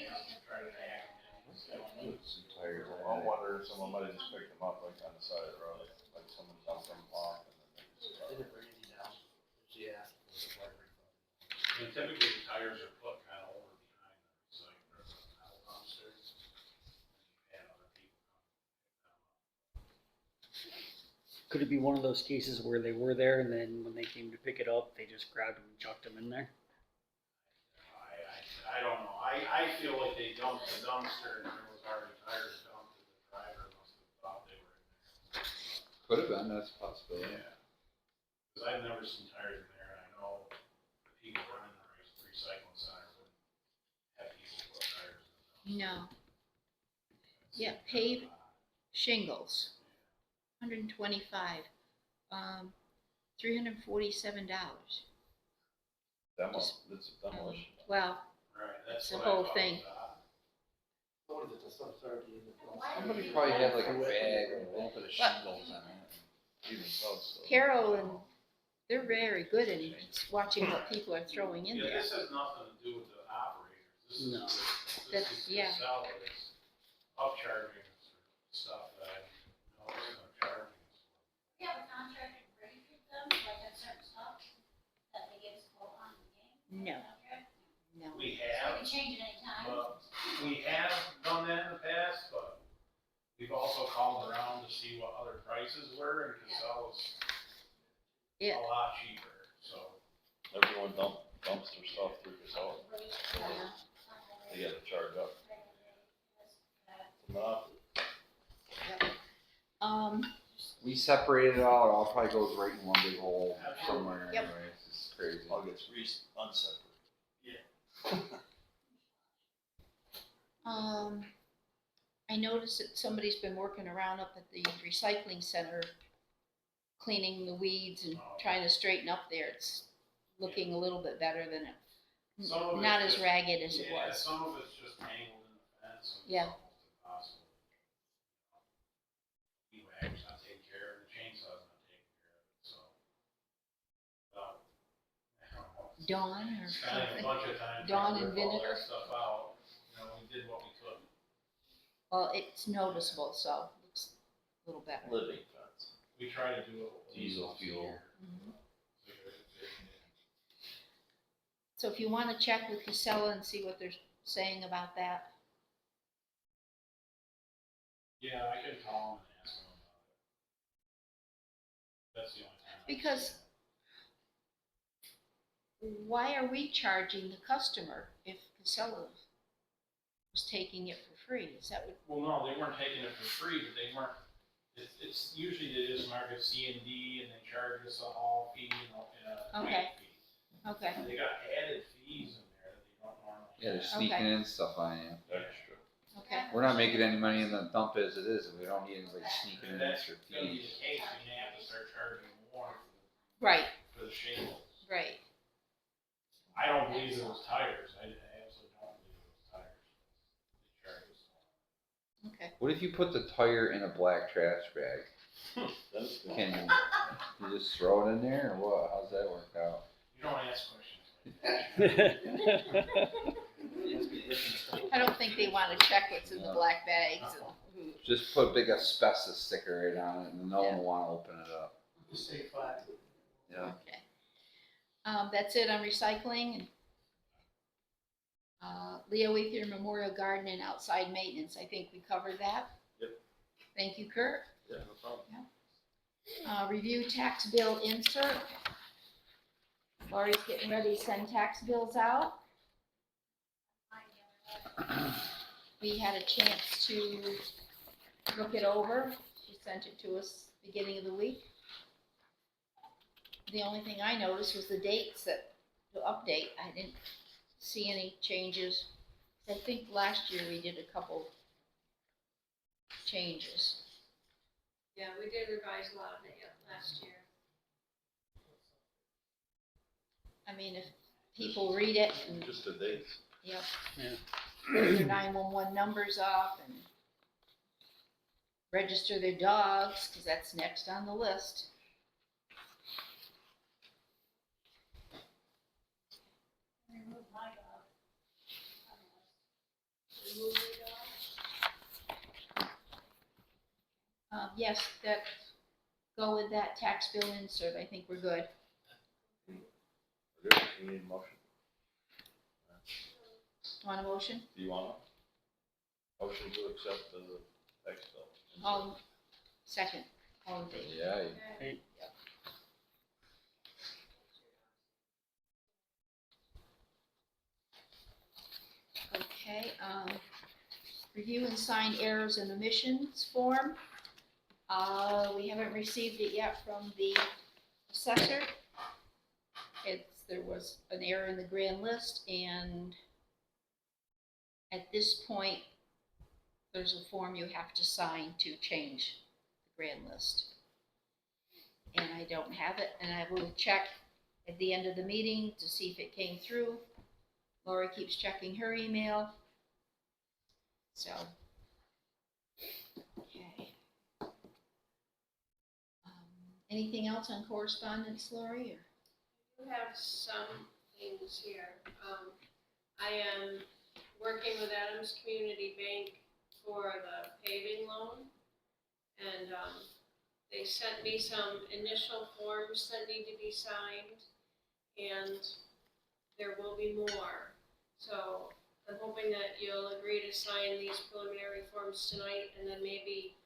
Try to tag them in. Some tires. I wonder if someone might have just picked them up like on the side of the road, like someone dumped them off and then they just. Didn't bring any down. Yeah. I mean, typically the tires are put kind of over behind them, so you can rip them out dumpsters. And other people come. Could it be one of those cases where they were there and then when they came to pick it up, they just grabbed them and chucked them in there? I don't know. I feel like they dumped the dumpster and there was already tires dumped and the driver must have thought they were in there. Could have been, that's a possibility. Yeah. Cause I've never seen tires in there and I know the people running the recycling center wouldn't have people put tires in them. No, yeah, paved shingles, $125, $347. Demo, it's a demolition. Well, Right, that's The what I whole thought thing. was odd. What is it, the subsidy? Somebody probably had like a bag or a little bit of shingles on it. Even so. Carol and, they're very good at watching what people are throwing in Yeah, there. this has nothing to do with the operators. This is, No. this That's- is yeah. Casella that's upcharging us for stuff that I know they're gonna charge us We have a contract agreement with them, like on certain stuff, that they give us a quote on the game. No. Contract. No. for. We So we have, can change it anytime. but we have done that in the past, but we've also called around to see what other prices were, and Casella's Yeah. a lot cheaper, so. Everyone dumps their stuff through this all. They gotta charge up. Enough. We separated it out, all probably goes right in one big hole somewhere Yep. anyways, it's crazy. All gets unseparated. I noticed that somebody's been working around up at the recycling center, cleaning the weeds and trying to straighten up there. It's looking a little bit better than it, Some of not it's as just- ragged as it Yeah, was. some of it's just tangled in the fence, and Yeah. it's almost impossible. E-wag's not taking care of it, the chainsaw's not taking care of it, so. I don't know. Dawn or Spending a something. bunch of time Dawn trying to and rip all vinegar? that stuff out, we did what we could. Well, it's noticeable, so it looks a little better. Living fence. We try to do it. Diesel once a fuel. year. Mhm. So if you want to check with Casella and see what they're saying about that. Yeah, I could call them and ask them about it. That's the only time. Because why are we charging the customer if Casella was taking it for free? Is that what? Well, no, they weren't taking it for free, but they weren't, it's usually they just mark it C&D and they charge us a haul fee and a Okay. night fee. Okay, They got added fees in there that they don't normally. Yeah, they're have. sneaking in stuff on you. Extra. okay. We're not making any money in the dump as it is, and we don't need anybody sneaking in And that's extra gonna be fees. the case, you may have to start charging more Right, for the shingles. right. I don't believe it was tires, I absolutely don't believe it was tires. They charge us more. Okay. What if you put the tire in a black trash bag? That's good. Can you just throw it in there, or what? How's that work out? You don't ask questions. I don't think they want to check what's in the black bags. and- Just put a big asbestos sticker right on it, and no one will want to open it up. Just say flat. Yeah. Okay. That's it on recycling. Leo Ethier Memorial Garden and outside maintenance. I think we covered that. Yep. Thank you, Kurt. Yeah, no problem. Review tax bill insert. Lori's getting ready to send tax bills out. We had a chance to look it over. She sent it to us beginning of the week. The only thing I noticed was the dates that, to update. I didn't see any changes. I think last year we did a couple changes. Yeah, we did revise a lot of it last year. I mean, if people read it and, Just the dates. yep. Yeah. Their 911 numbers up and register their dogs, because that's next on the list. Remove my dog. Remove your dog. Yes, that, go with that tax bill insert. I think we're good. We're good. We need a motion. Want a motion? Do you want a motion to accept the tax bill? Second, all in favor. Yeah. Okay. Okay, review and sign errors and omissions form. We haven't received it yet from the assessor. There was an error in the grand list, and at this point, there's a form you have to sign to change the grand list. And I don't have it, and I will check at the end of the meeting to see if it came through. Lori keeps checking her email. So, okay. Anything else on correspondence, Lori, or? You have some things here. I am working with Adams Community Bank for the paving loan. And, they sent me some initial forms that need to be signed, and there will be more. So I'm hoping that you'll agree to sign these preliminary forms tonight, and then maybe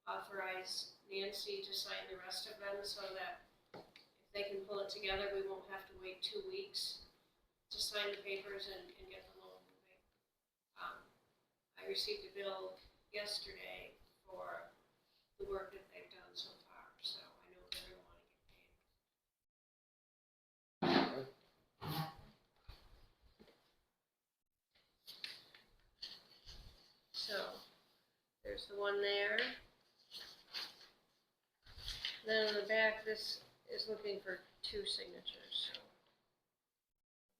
authorize Nancy to sign the rest of them, so that if they can pull it together, we won't have to wait 2 weeks to sign the papers and get the loan moving. I received a bill yesterday for the work that they've done so far, so I know they're gonna wanna get paid. So, there's the one there. Then on the back, this is looking for 2 signatures, so.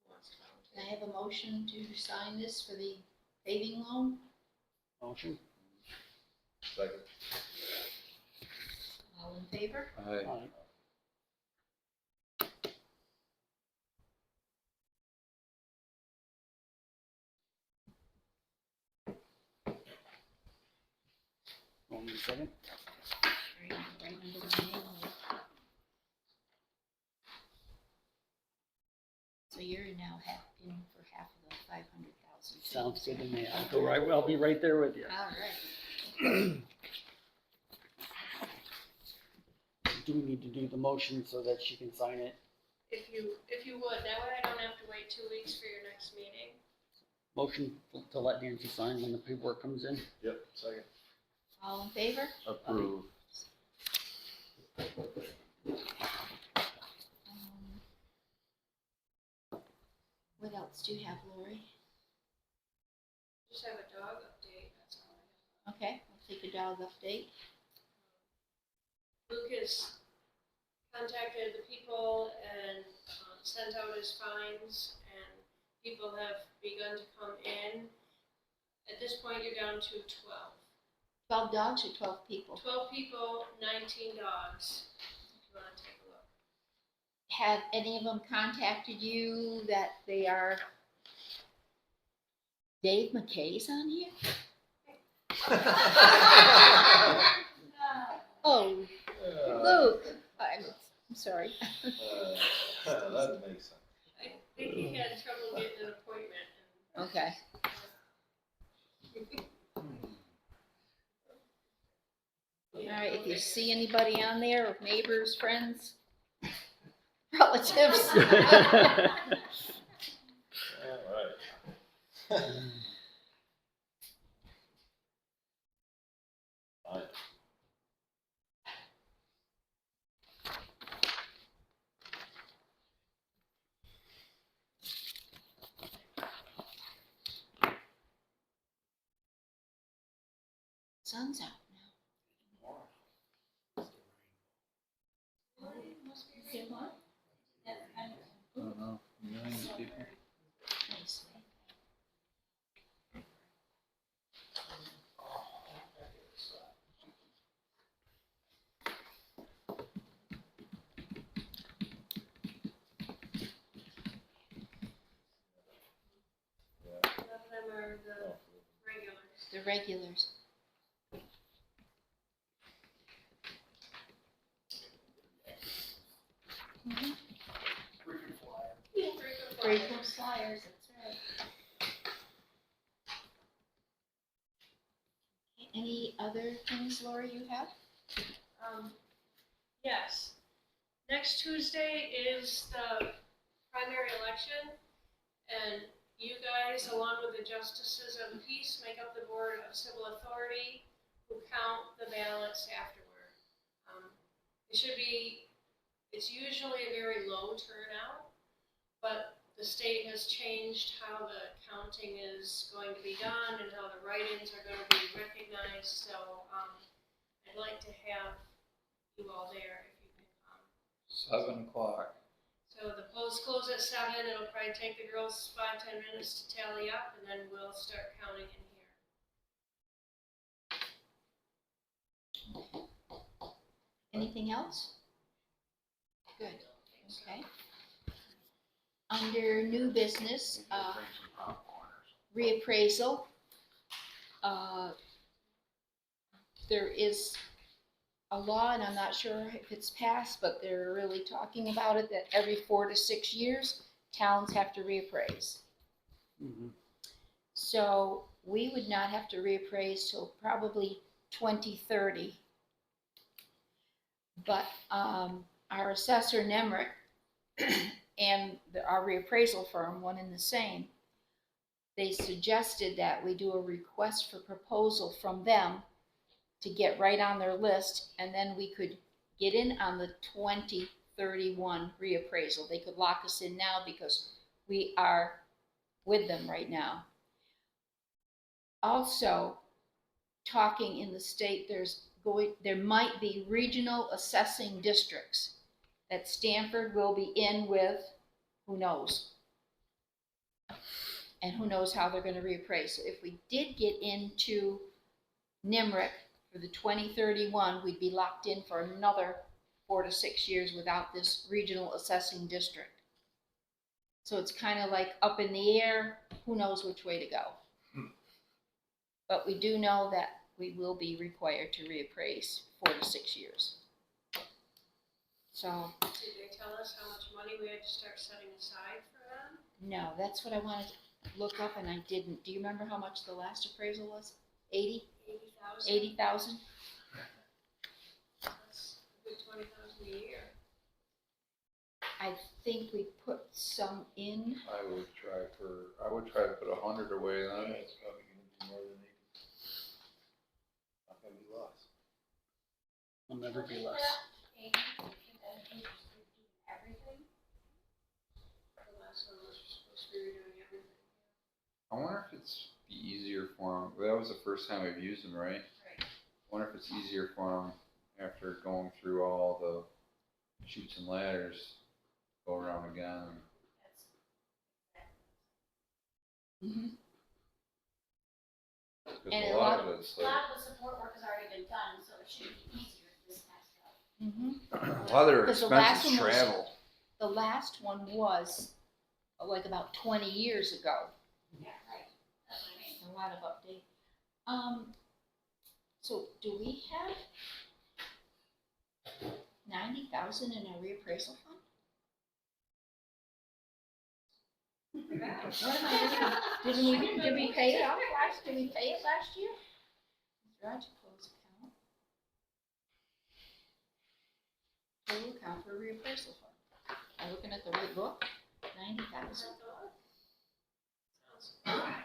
Who wants to Can I volunteer? have a motion to sign this for the paving loan? Motion? Second. All in favor? Aye. Aye. One second. Right under the name. So you're now in for half of the 500,000. Sounds good to me. I'll be right there with you. All right. Do we need to do the motion so that she can sign it? If you would, that way I don't have to wait 2 weeks for your next meeting. Motion to let Nancy sign when the paperwork comes in? Yep, second. All in favor? Approve. What else do you have, Lori? Just have a dog update, that's all I have. Okay, I'll take a dog update. Luke has contacted the people and sent out his fines, and people have begun to come in. At this point, you're down to 12. 12 dogs or 12 people? 12 people, 19 dogs, if you want to take a look. Have any of them contacted you that they are Dave McKay's on here? Oh, Luke, I'm sorry. That makes sense. I think he had trouble getting an appointment. Okay. All right, if you see anybody on there, or neighbors, friends, relatives. All right. Fine. Sun's out now. Okay, what? I don't know, millions of people. Nice. None of them are the regulars. The regulars. Frequent flyers, that's right. Any other things, Lori, you have? Yes. Next Tuesday is the primary election, and you guys, along with the justices of the peace, make up the board of civil authority who count the ballots afterward. It's usually a very low turnout, but the state has changed how the counting is going to be done and how the write-ins are going to be recognized, so I'd like to have you all there if you can come. 7 o'clock. So the polls close at 7, it'll probably take the girls 5-10 minutes to tally up, and then we'll start counting in here. Anything else? Good, okay. Under new business, reappraisal. There is a law, and I'm not sure if it's passed, but they're really talking about it, that every 4 to 6 years, towns have to reappraise. Mhm. So we would not have to reappraise till probably 2030. But our assessor Nemrick and our reappraisal firm, one and the same, they suggested that we do a request for proposal from them to get right on their list, and then we could get in on the 2031 reappraisal. They could lock us in now because we are with them right now. Also, talking in the state, there might be regional assessing districts that Stamford will be in with, who knows? And who knows how they're gonna reappraise. So if we did get into NIMRIC for the 2031, we'd be locked in for another 4 to 6 years without this regional assessing district. So it's kind of like up in the air, who knows which way to go. But we do know that we will be required to reappraise 4 to 6 years. So, Did they tell us how much money we had to start setting aside for them? no, that's what I wanted to look up and I didn't. Do you remember how much the last appraisal was? 80? 80,000? 80,000? That's a good 20,000 a year. I think we put some in. I would try to put 100 away I then. think it's probably gonna be more than 80. Not gonna be less. Will never be less. Everything. The last one was supposed to be redoing everything. I wonder if it's be easier for them. That was the first time we've used them, right? Right. I wonder if it's easier for them after going through all the chutes and ladders, go around again. Mm-hmm. Because And a a lot lot- of it's A like, lot of the support work has already been done, so it should be easier this next time. Mm-hmm. a lot of their Because the last expenses one was- travel. The last one was like about 20 years ago. Yeah, right, that's what I mean. A lot of update. So do we have 90,000 in our reappraisal fund? What am I doing? Did we pay it off did we pay it last year? Garage close account. Total account for reappraisal fund. Am I looking at the right book? 90,000. Sounds high.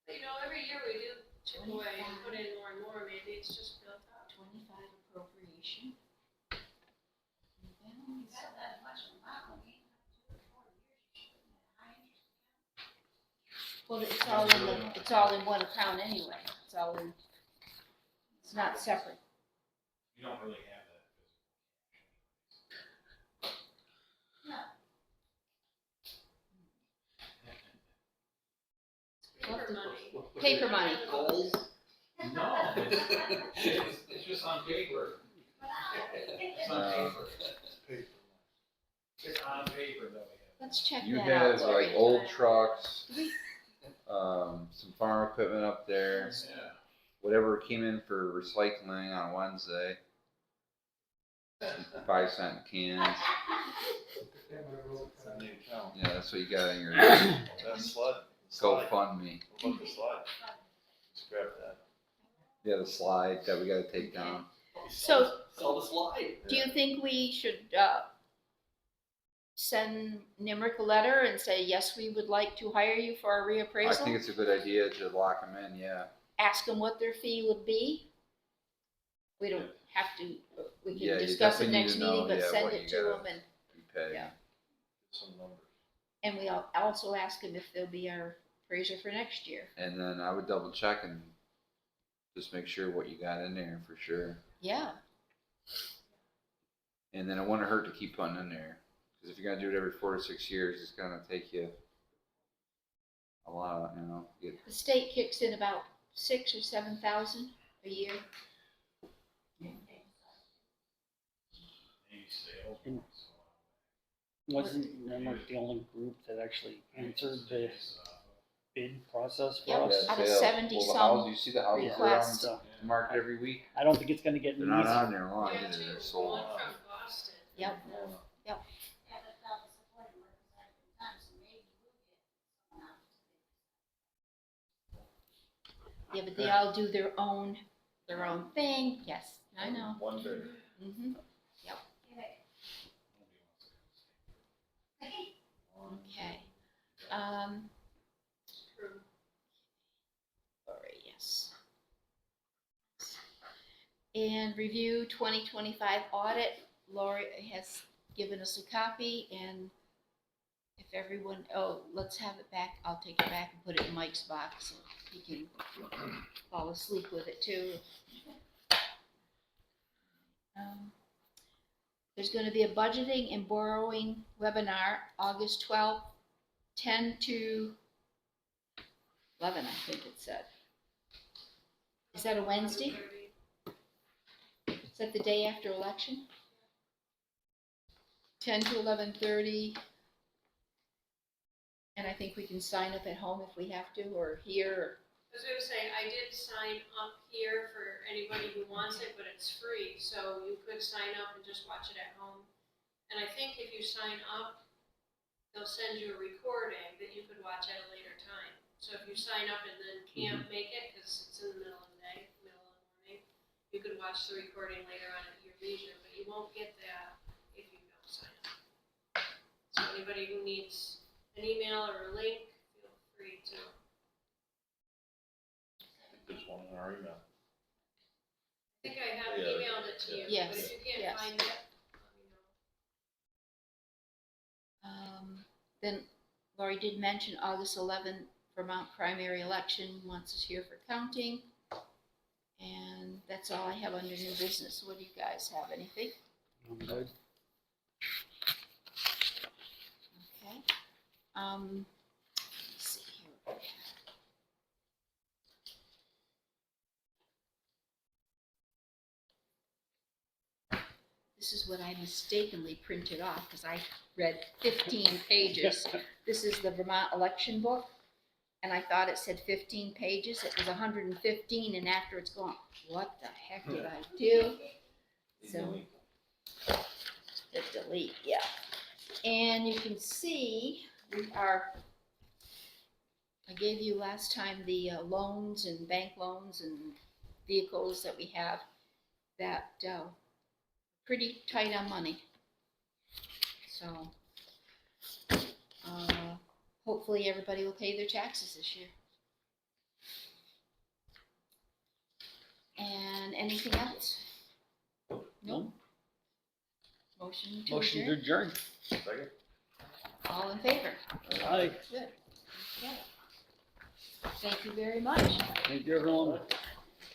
But every year we do chip away and put in more and more, maybe it's just built up. 25 appropriation. You got that much amount, we ain't gonna do it 4 years, you should put it in a high interest. Well, it's all in one account anyway. It's not separate. You don't really have that Paper money. Paper money. Goals? No, it's just on paper. It's on paper. Paper. It's on paper that we have. Let's check You that out. have like Lori. old trucks, some farm equipment up there, Yeah. whatever came in for recycling on Wednesday. 5-cent cans. It's on the account. Yeah, that's what you got in your That slide. GoFundMe. What about the slide? Scrap that. Yeah, the slide that we gotta take down. So, Sell the slide. do you think we should send Nimrick a letter and say, yes, we would like to hire you for our I think reappraisal? it's a good idea to lock them in, yeah. Ask them what their fee would be? We don't have to, we Yeah, can you discuss it definitely need next to know, meeting, but yeah, send what it you to gotta- them and. You pay. Yeah. Some numbers. And we also ask them if they'll be our appraiser for next year. And then I would double check and just make sure what you got in there for sure. Yeah, And then it wouldn't hurt to keep putting in there. Cause if you're gonna do it every 4 to 6 years, it's gonna take you a lot, get the state kicks in about 6,000 or 7,000 a year. And wasn't Renmark the only group that actually answered the bid process for Yep. us? Out of Sales. 70 Well, the some houses, you see the houses that are requests. on the market every week? I don't think it's gonna get any They're not on easier. there long, Yeah, either. two, They're sold. one from Boston. Yep. Yeah, but without the supporting workers, I've been done, so maybe we'll get someone out to Yeah, but they all do their own thing. Yes, I know. One day. Mm-hmm. bid. Okay. True. Lori, yes. And review 2025 audit. Lori has given us a copy, and if everyone, let's have it back. I'll take it back and put it in Mike's box, so he can fall asleep with it too. There's going to be a budgeting and borrowing webinar August 12th, 10 to 11, I think it said. Is that a Wednesday? 30. Is that the day after election? 10 to 11:30. And I think we can sign up at home if we have to, or here. I was gonna say, I did sign up here for anybody who wants it, but it's free, so you could sign up and just watch it at home. And I think if you sign up, they'll send you a recording that you could watch at a later time. So if you sign up and then can't make it, because it's in the middle of the day, middle of the morning, you could watch the recording later on at your leisure, but you won't get that if you don't sign up. So anybody who needs an email or a link, feel free to. There's one in our email. I think I have Yeah. emailed it to you, Yes, but if you can't yes. find it, let me know. Then Laurie did mention August 11th, Vermont primary election, wants us here for counting. And that's all I have under new business. What do you guys have? Anything? I'm good. Okay. Let's see here. This is what I mistakenly printed off because I read 15 pages. This is the Vermont election book, and I thought it said 15 pages. It was 115, and after it's gone, what the heck did I do? So, hit delete, yeah. And you can see I gave you last time the loans and bank loans and vehicles that we have that pretty tight on money. So hopefully everybody will pay their taxes this year. And anything else? No? Motion to Motion to adjourn? adjourn. Second? All in favor? Aye. Good. Okay. Thank you very much. Thank you, everyone.